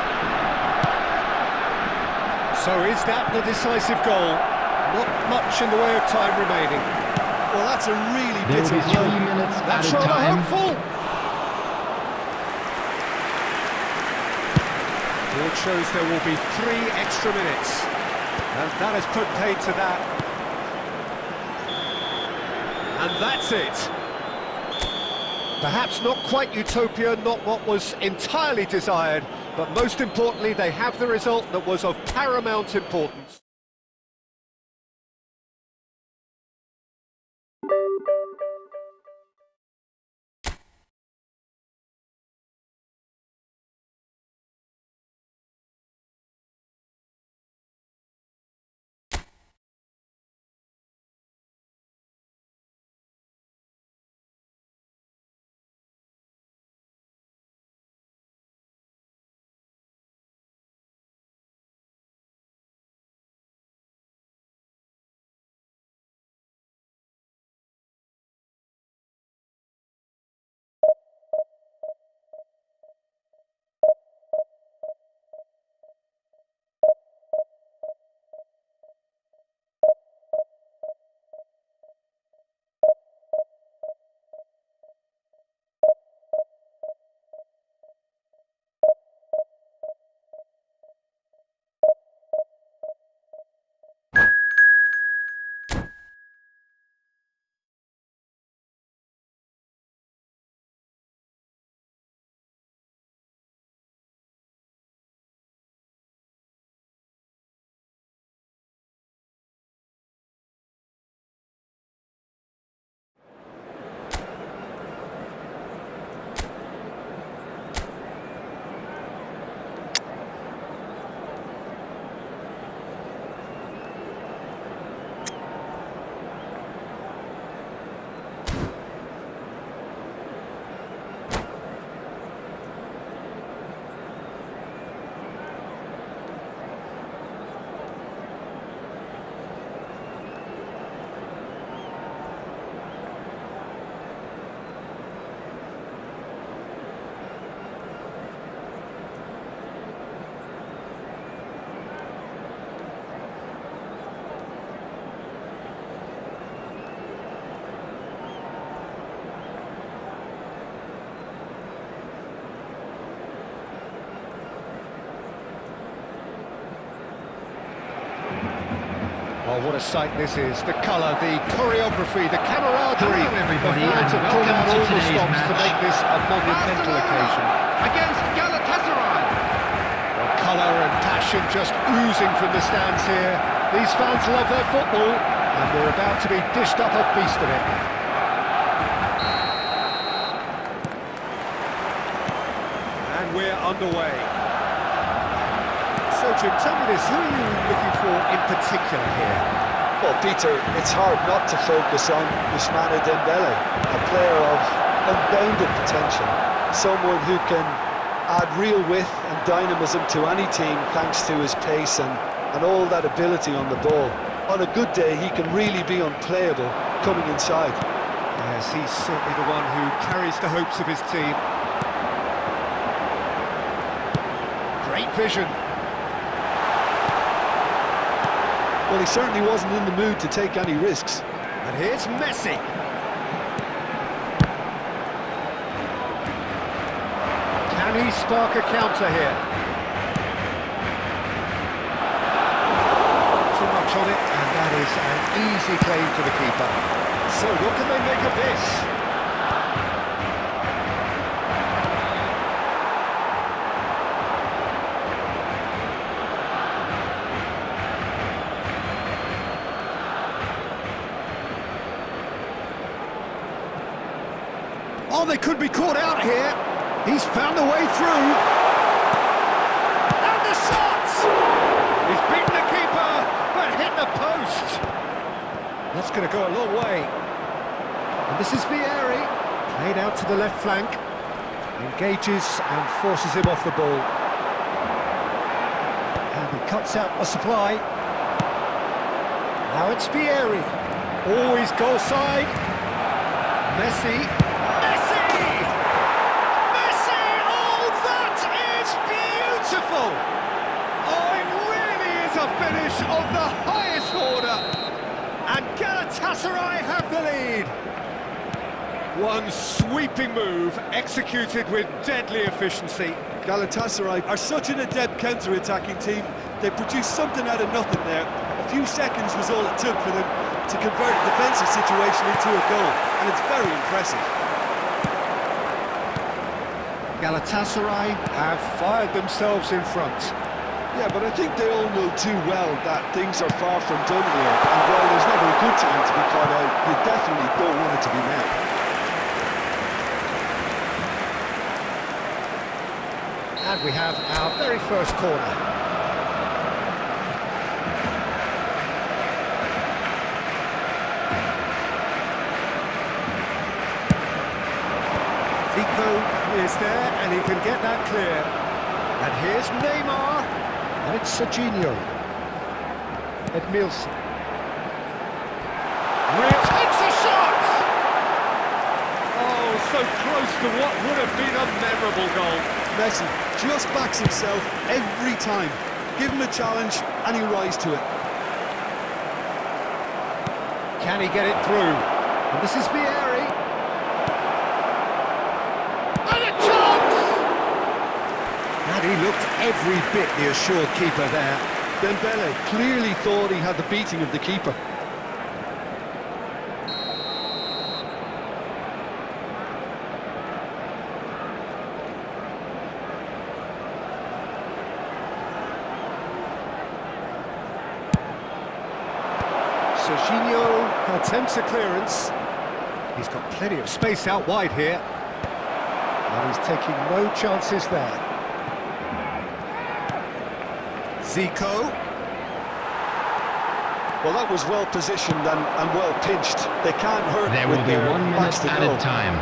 So is that the decisive goal? Not much in the way of time remaining. Well, that's a really There will bitter be blow. 3 minutes That's added rather time. hopeful. Board shows there will be 3 extra minutes. And that has put paid to that. And that's it. Perhaps not quite utopia, not what was entirely desired, but most importantly, they have the result that was of paramount importance. Oh, what a sight this is. The colour, the choreography, the camaraderie. Hello, everybody, The fans and have pulled out welcome to all the today's stops to match. make this a monumental occasion. Against Galatasaray. Well, colour and passion just oozing from the stands here. These fans love their football, and we're about to be dished up a feast of it. And we're underway. So, Jim, tell me this, who are you looking for in particular here? Well, Peter, it's hard not to focus on Ousmane Dembele, a player of unbounded potential, someone who can add real width and dynamism to any team thanks to his pace and all that ability on the ball. On a good day, he can really be unplayable coming inside. Yes, he's certainly the one who carries the hopes of his team. Great vision. Well, he certainly wasn't in the mood to take any risks. And here's Messi. Can he spark a counter here? Too much on it, and that is an easy claim for the keeper. So what can they make of this? Oh, they could be caught out here. He's found a way through. And the shot! He's beaten the keeper, but hit the post. That's going to go a long way. And this is Vieri, played out to the left flank. Engages and forces him off the ball. And he cuts out a supply. Now it's Vieri. Always goal side. Messi. Oh, it really is a finish of the highest order. And Galatasaray have the lead. One sweeping move, executed with deadly efficiency. Galatasaray are such an adept counter-attacking team. They produced something out of nothing there. A few seconds was all it took for them to convert a defensive situation into a goal, and it's very impressive. Galatasaray have fired themselves in front. Yeah, but I think they all know too well that things are far from done here, and while there's never a good time to be caught out, you definitely don't want it to be met. And we have our very first corner. Zico is there, and he can get that clear. And here's Neymar, and it's Serginho. Edmilson. Takes a shot! Oh, so close to what would have been a memorable goal. Messi just backs himself every time. Give him a challenge, and he rises to it. Can he get it through? And this is Vieri. And a chance! And he looked every bit the assured keeper there. Dembele clearly thought he had the beating of the keeper. Serginho attempts a clearance. He's got plenty of space out wide here. And he's taking no chances there. Zico. Well, that was well positioned and well pinched. They can't hurt. There will be 1 minute added time.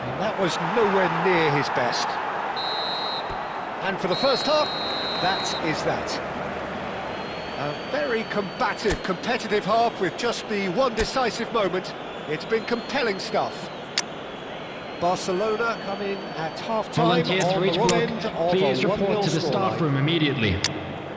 And that was nowhere near his best. And for the first half, that is that. A very combative, competitive half with just the one decisive moment. It's been compelling stuff. Barcelona come in at half-time Volunteers on for the each wrong block, end of please a 1-0 report to the staff scoreline. room immediately.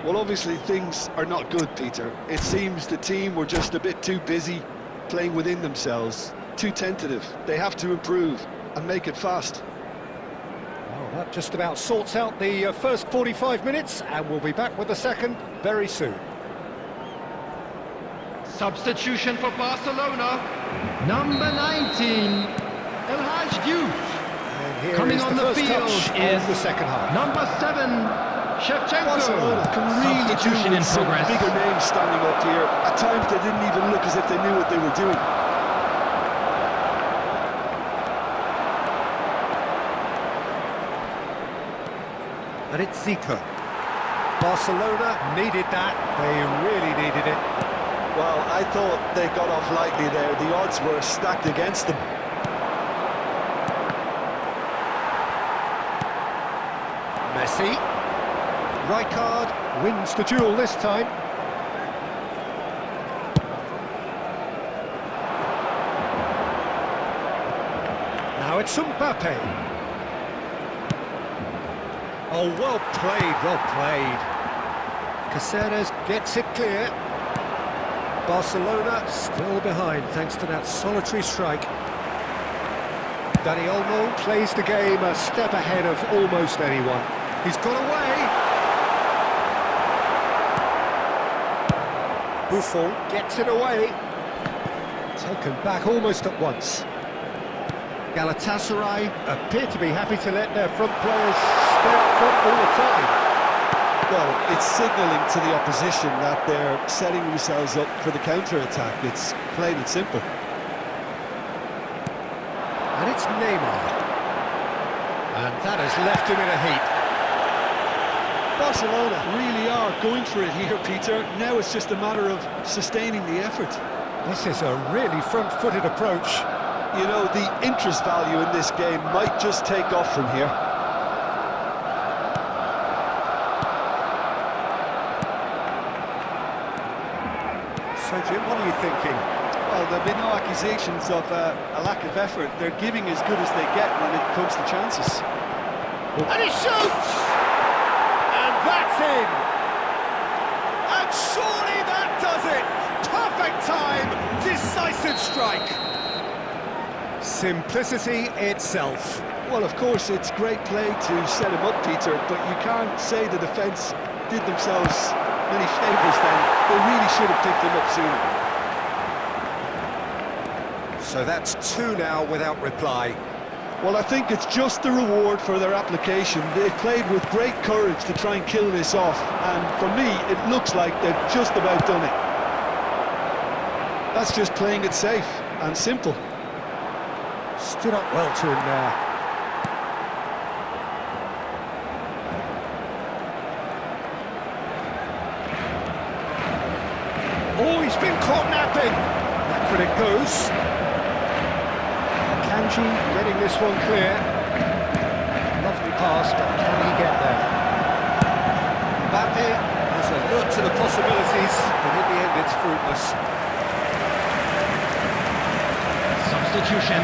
Well, obviously things are not good, Peter. It seems the team were just a bit too busy playing within themselves, too tentative. They have to improve and make it fast. Oh, That just about sorts out the first 45 minutes, and we'll be back with the second very soon. Substitution for Barcelona, number 19, El Hadj Diouf. And here Coming is on the the first field touch is of the second half. number 7, Shevchenko. Barcelona can really do Substitution in with some progress. bigger names standing up here. At times they didn't even look as if they knew what they were doing. And it's Zico. Barcelona needed that. They really needed it. Well, I thought they got off lightly there. The odds were stacked against them. Messi. Rijkaard wins the duel this time. Now it's Mbappe. Oh, well played, well played. Caceres gets it clear. Barcelona still behind thanks to that solitary strike. Dani Olmo plays the game a step ahead of almost anyone. He's got away. Buffon gets it away. Taken back almost at once. Galatasaray appear to be happy to let their front players stay up front all the time. Well, it's signalling to the opposition that they're setting themselves up for the counter-attack. It's plain and simple. And it's Neymar. And that has left him in a heap. Barcelona really are going for it here, Peter. Now it's just a matter of sustaining the effort. This is a really front-footed approach. You know, the interest value in this game might just take off from here. So, Jim, what are you thinking? Well, there'll be no accusations of a lack of effort. They're giving as good as they get when it comes to chances. And he shoots! And that's in! And surely that does it! Perfect time, decisive strike! Simplicity itself. Well, of course, it's great play to set him up, Peter, but you can't say the defence did themselves many favours then. They really should have picked him up sooner. So that's 2 now without reply. Well, I think it's just the reward for their application. They've played with great courage to try and kill this off, and for me, it looks like they've just about done it. That's just playing it safe and simple. Stood up well to him there. Oh, he's been caught napping. Back when it goes. Kanji getting this one clear. Lovely pass, but can he get there? Mbappe has a look to the possibilities, but in the end it's fruitless. Substitution.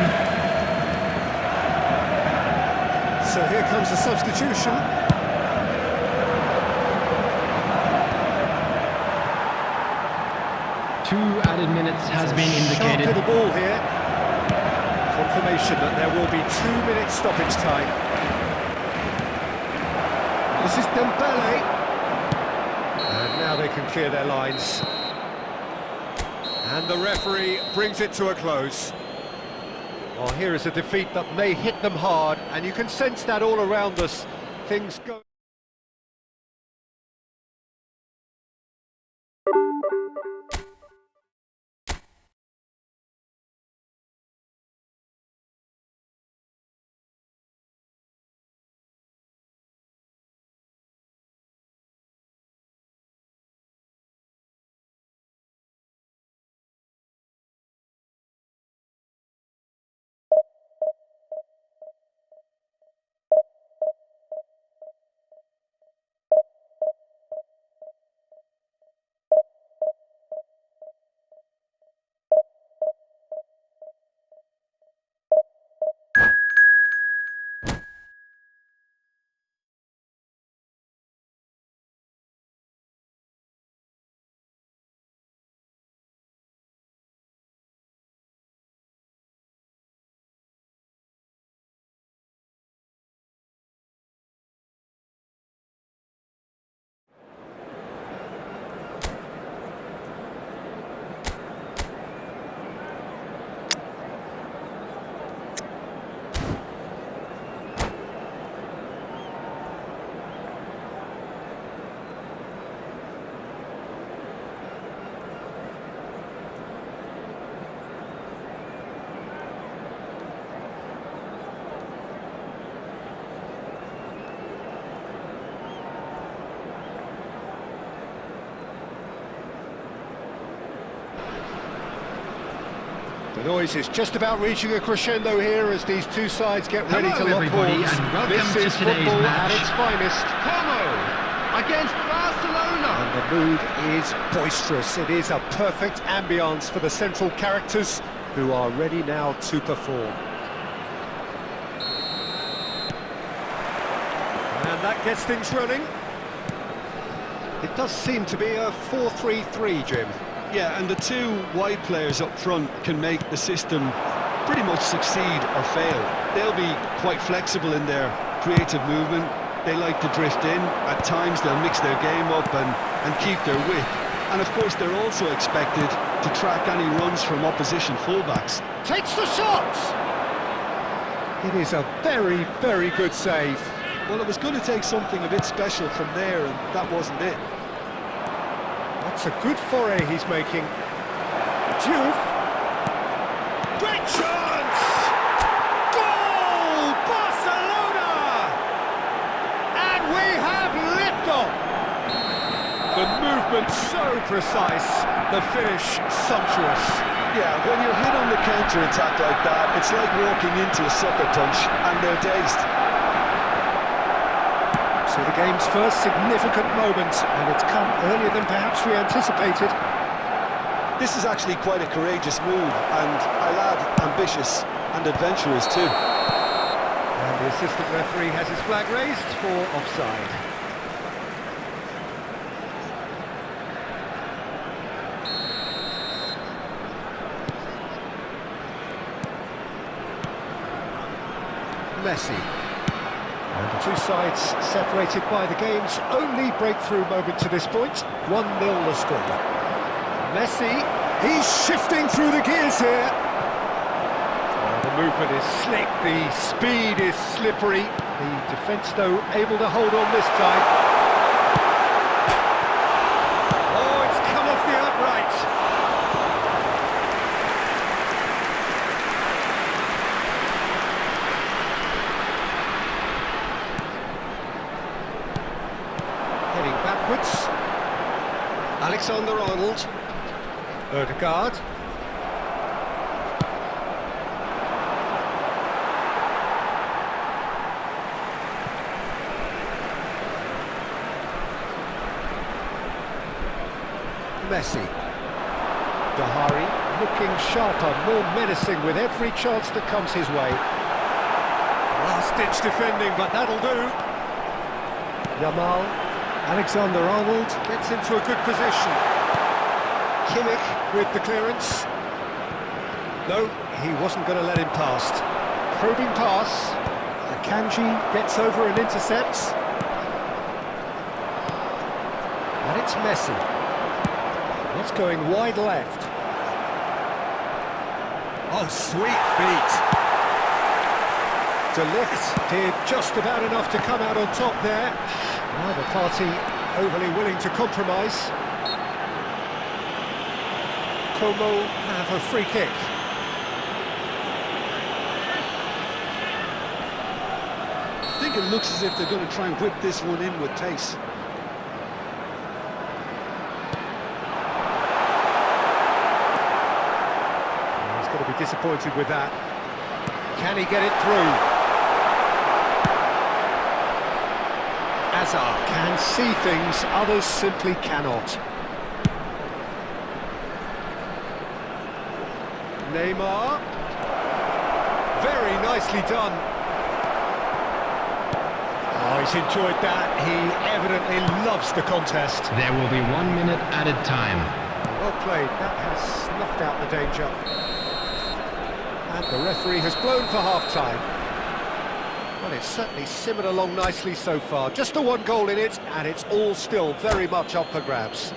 So here comes the substitution. 2 added minutes has been indicated. Sharp hit the ball here. Confirmation that there will be 2 minutes stoppage time. This is Dembele. And now they can clear their lines. And the referee brings it to a close. Well, here is a defeat that may hit them hard, and you can sense that all around us. Things go... The noise is just about reaching a crescendo here as these two sides get ready to lock everybody, horns. and welcome This to is today's football match. at its finest. Como against Barcelona. And the mood is boisterous. It is a perfect ambience for the central characters who are ready now to perform. And that gets things running. It does seem to be a 4-3-3, Jim. Yeah, and the two wide players up front can make the system pretty much succeed or fail. They'll be quite flexible in their creative movement. They like to drift in. At times they'll mix their game up and keep their width. And of course they're also expected to track any runs from opposition fullbacks. Takes the shot! It is a very, very good save. Well, it was going to take something a bit special from there, and that wasn't it. That's a good foray he's making. Diouf. Great chance! Goal! Barcelona! And we have liftoff! The movement so precise, the finish sumptuous. Yeah, when you're hit on the counter-attack like that, it's like walking into a sucker punch, and they're dazed. So the game's first significant moment, and it's come earlier than perhaps we anticipated. This is actually quite a courageous move, and I'll add ambitious and adventurous too. And the assistant referee has his flag raised for offside. Messi. And the two sides separated by the game's only breakthrough moment to this point. 1-0 the score. Messi, he's shifting through the gears here. The movement is slick, the speed is slippery. The defence, though, able to hold on this time. Oh, it's come off the upright. Heading backwards. Alexander-Arnold. Ødegaard. Messi. Dahari looking sharper, more menacing with every chance that comes his way. Last-ditch defending, but that'll do. Yamal. Alexander-Arnold gets into a good position. Kimmich with the clearance. No, he wasn't going to let him past. Probing pass. Akanji gets over and intercepts. And it's Messi. That's going wide left. Oh, sweet feet. De Ligt did just about enough to come out on top there. Neither party overly willing to compromise. Como have a free kick. I think it looks as if they're going to try and whip this one in with pace. He's going to be disappointed with that. Can he get it through? Hazard can see things others simply cannot. Neymar. Very nicely done. Oh, he's enjoyed that. He evidently loves the contest. There will be 1 minute added time. Well played. That has snuffed out the danger. And the referee has blown for half-time. Well, it's certainly simmered along nicely so far. Just the one goal in it, and it's all still very much up for grabs.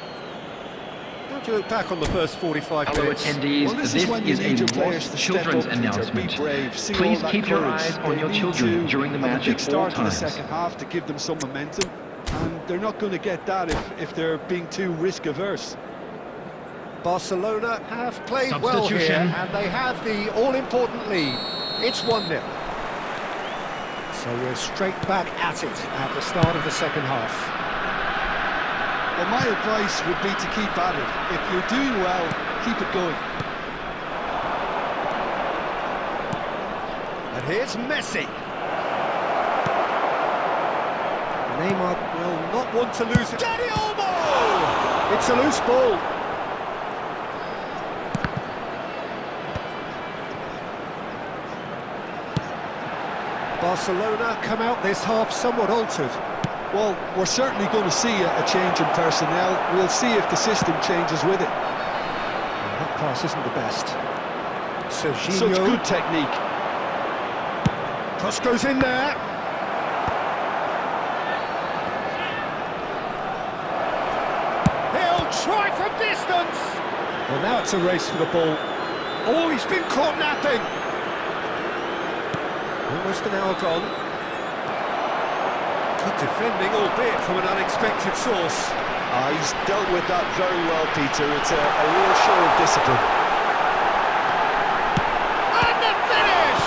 How do you look back on the first 45 Hello minutes? attendees, Well, this is when you need your is players a to step children's up, Peter, announcement. be brave, see Please all that keep your courage. eyes on They your need children to during the have match a big at all start in the times. second half to give them some momentum, and they're not going to get that if they're being too risk-averse. Barcelona have played well here, Substitution. and they have the all-important lead. It's 1-0. So we're straight back at it at the start of the second half. Well, my advice would be to keep at it. If you're doing well, keep it going. And here's Messi. Neymar will not want to lose it. Dani Olmo! It's a loose ball. Barcelona come out this half somewhat altered. Well, we're certainly going to see a change in personnel. We'll see if the system changes with it. That pass isn't the best. Serginho. Such good technique. Cross goes in there. He'll try from distance. Well, now it's a race for the ball. Oh, he's been caught napping. Almost an hour gone. Good defending, albeit from an unexpected source. He's dealt with that very well, Peter. It's a real show of discipline. And the finish!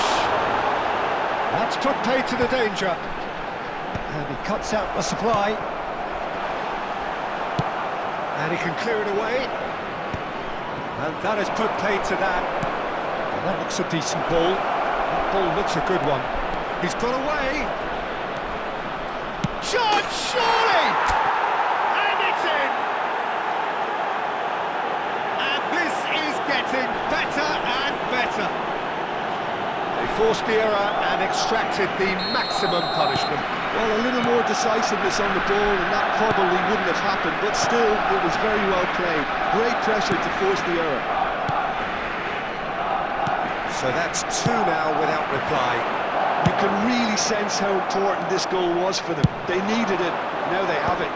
That's put pay to the danger. And he cuts out the supply. And he can clear it away. And that has put pay to that. And that looks a decent ball. That ball looks a good one. He's got away. Shot, surely! And it's in! And this is getting better and better. They forced the error and extracted the maximum punishment. Well, a little more decisiveness on the ball and that probably wouldn't have happened, but still, it was very well played. Great pressure to force the error. So that's two now without reply. You can really sense how important this goal was for them. They needed it, now they have it.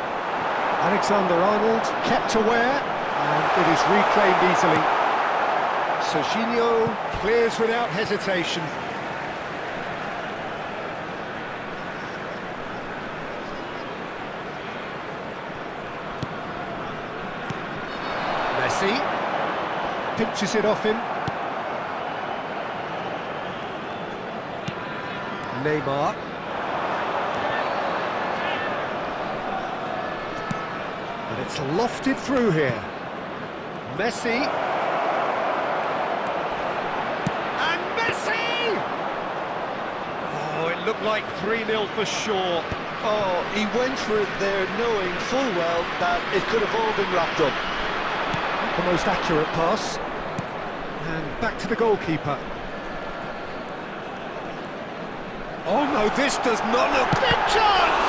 Alexander-Arnold kept aware, and it is reclaimed easily. Serginho clears without hesitation. Messi pinches it off him. Neymar. But it's lofted through here. Messi. And Messi! Oh, it looked like 3-0 for sure. Oh, he went for it there knowing full well that it could have all been wrapped up. The most accurate pass. And back to the goalkeeper. Oh no, this does not look... Big chance!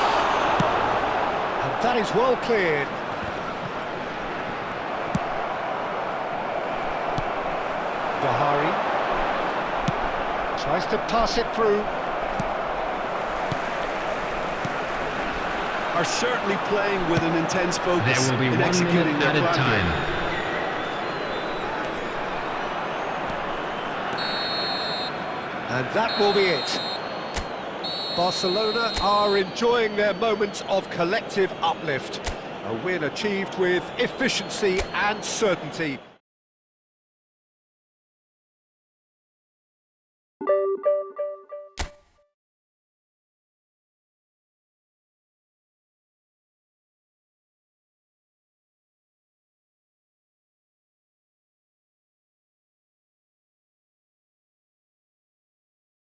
And that is well cleared. Dahari tries to pass it through. Are certainly playing with an intense focus. There will be in 1 executing minute their added plan. time. And that will be it. Barcelona are enjoying their moments of collective uplift. A win achieved with efficiency and certainty.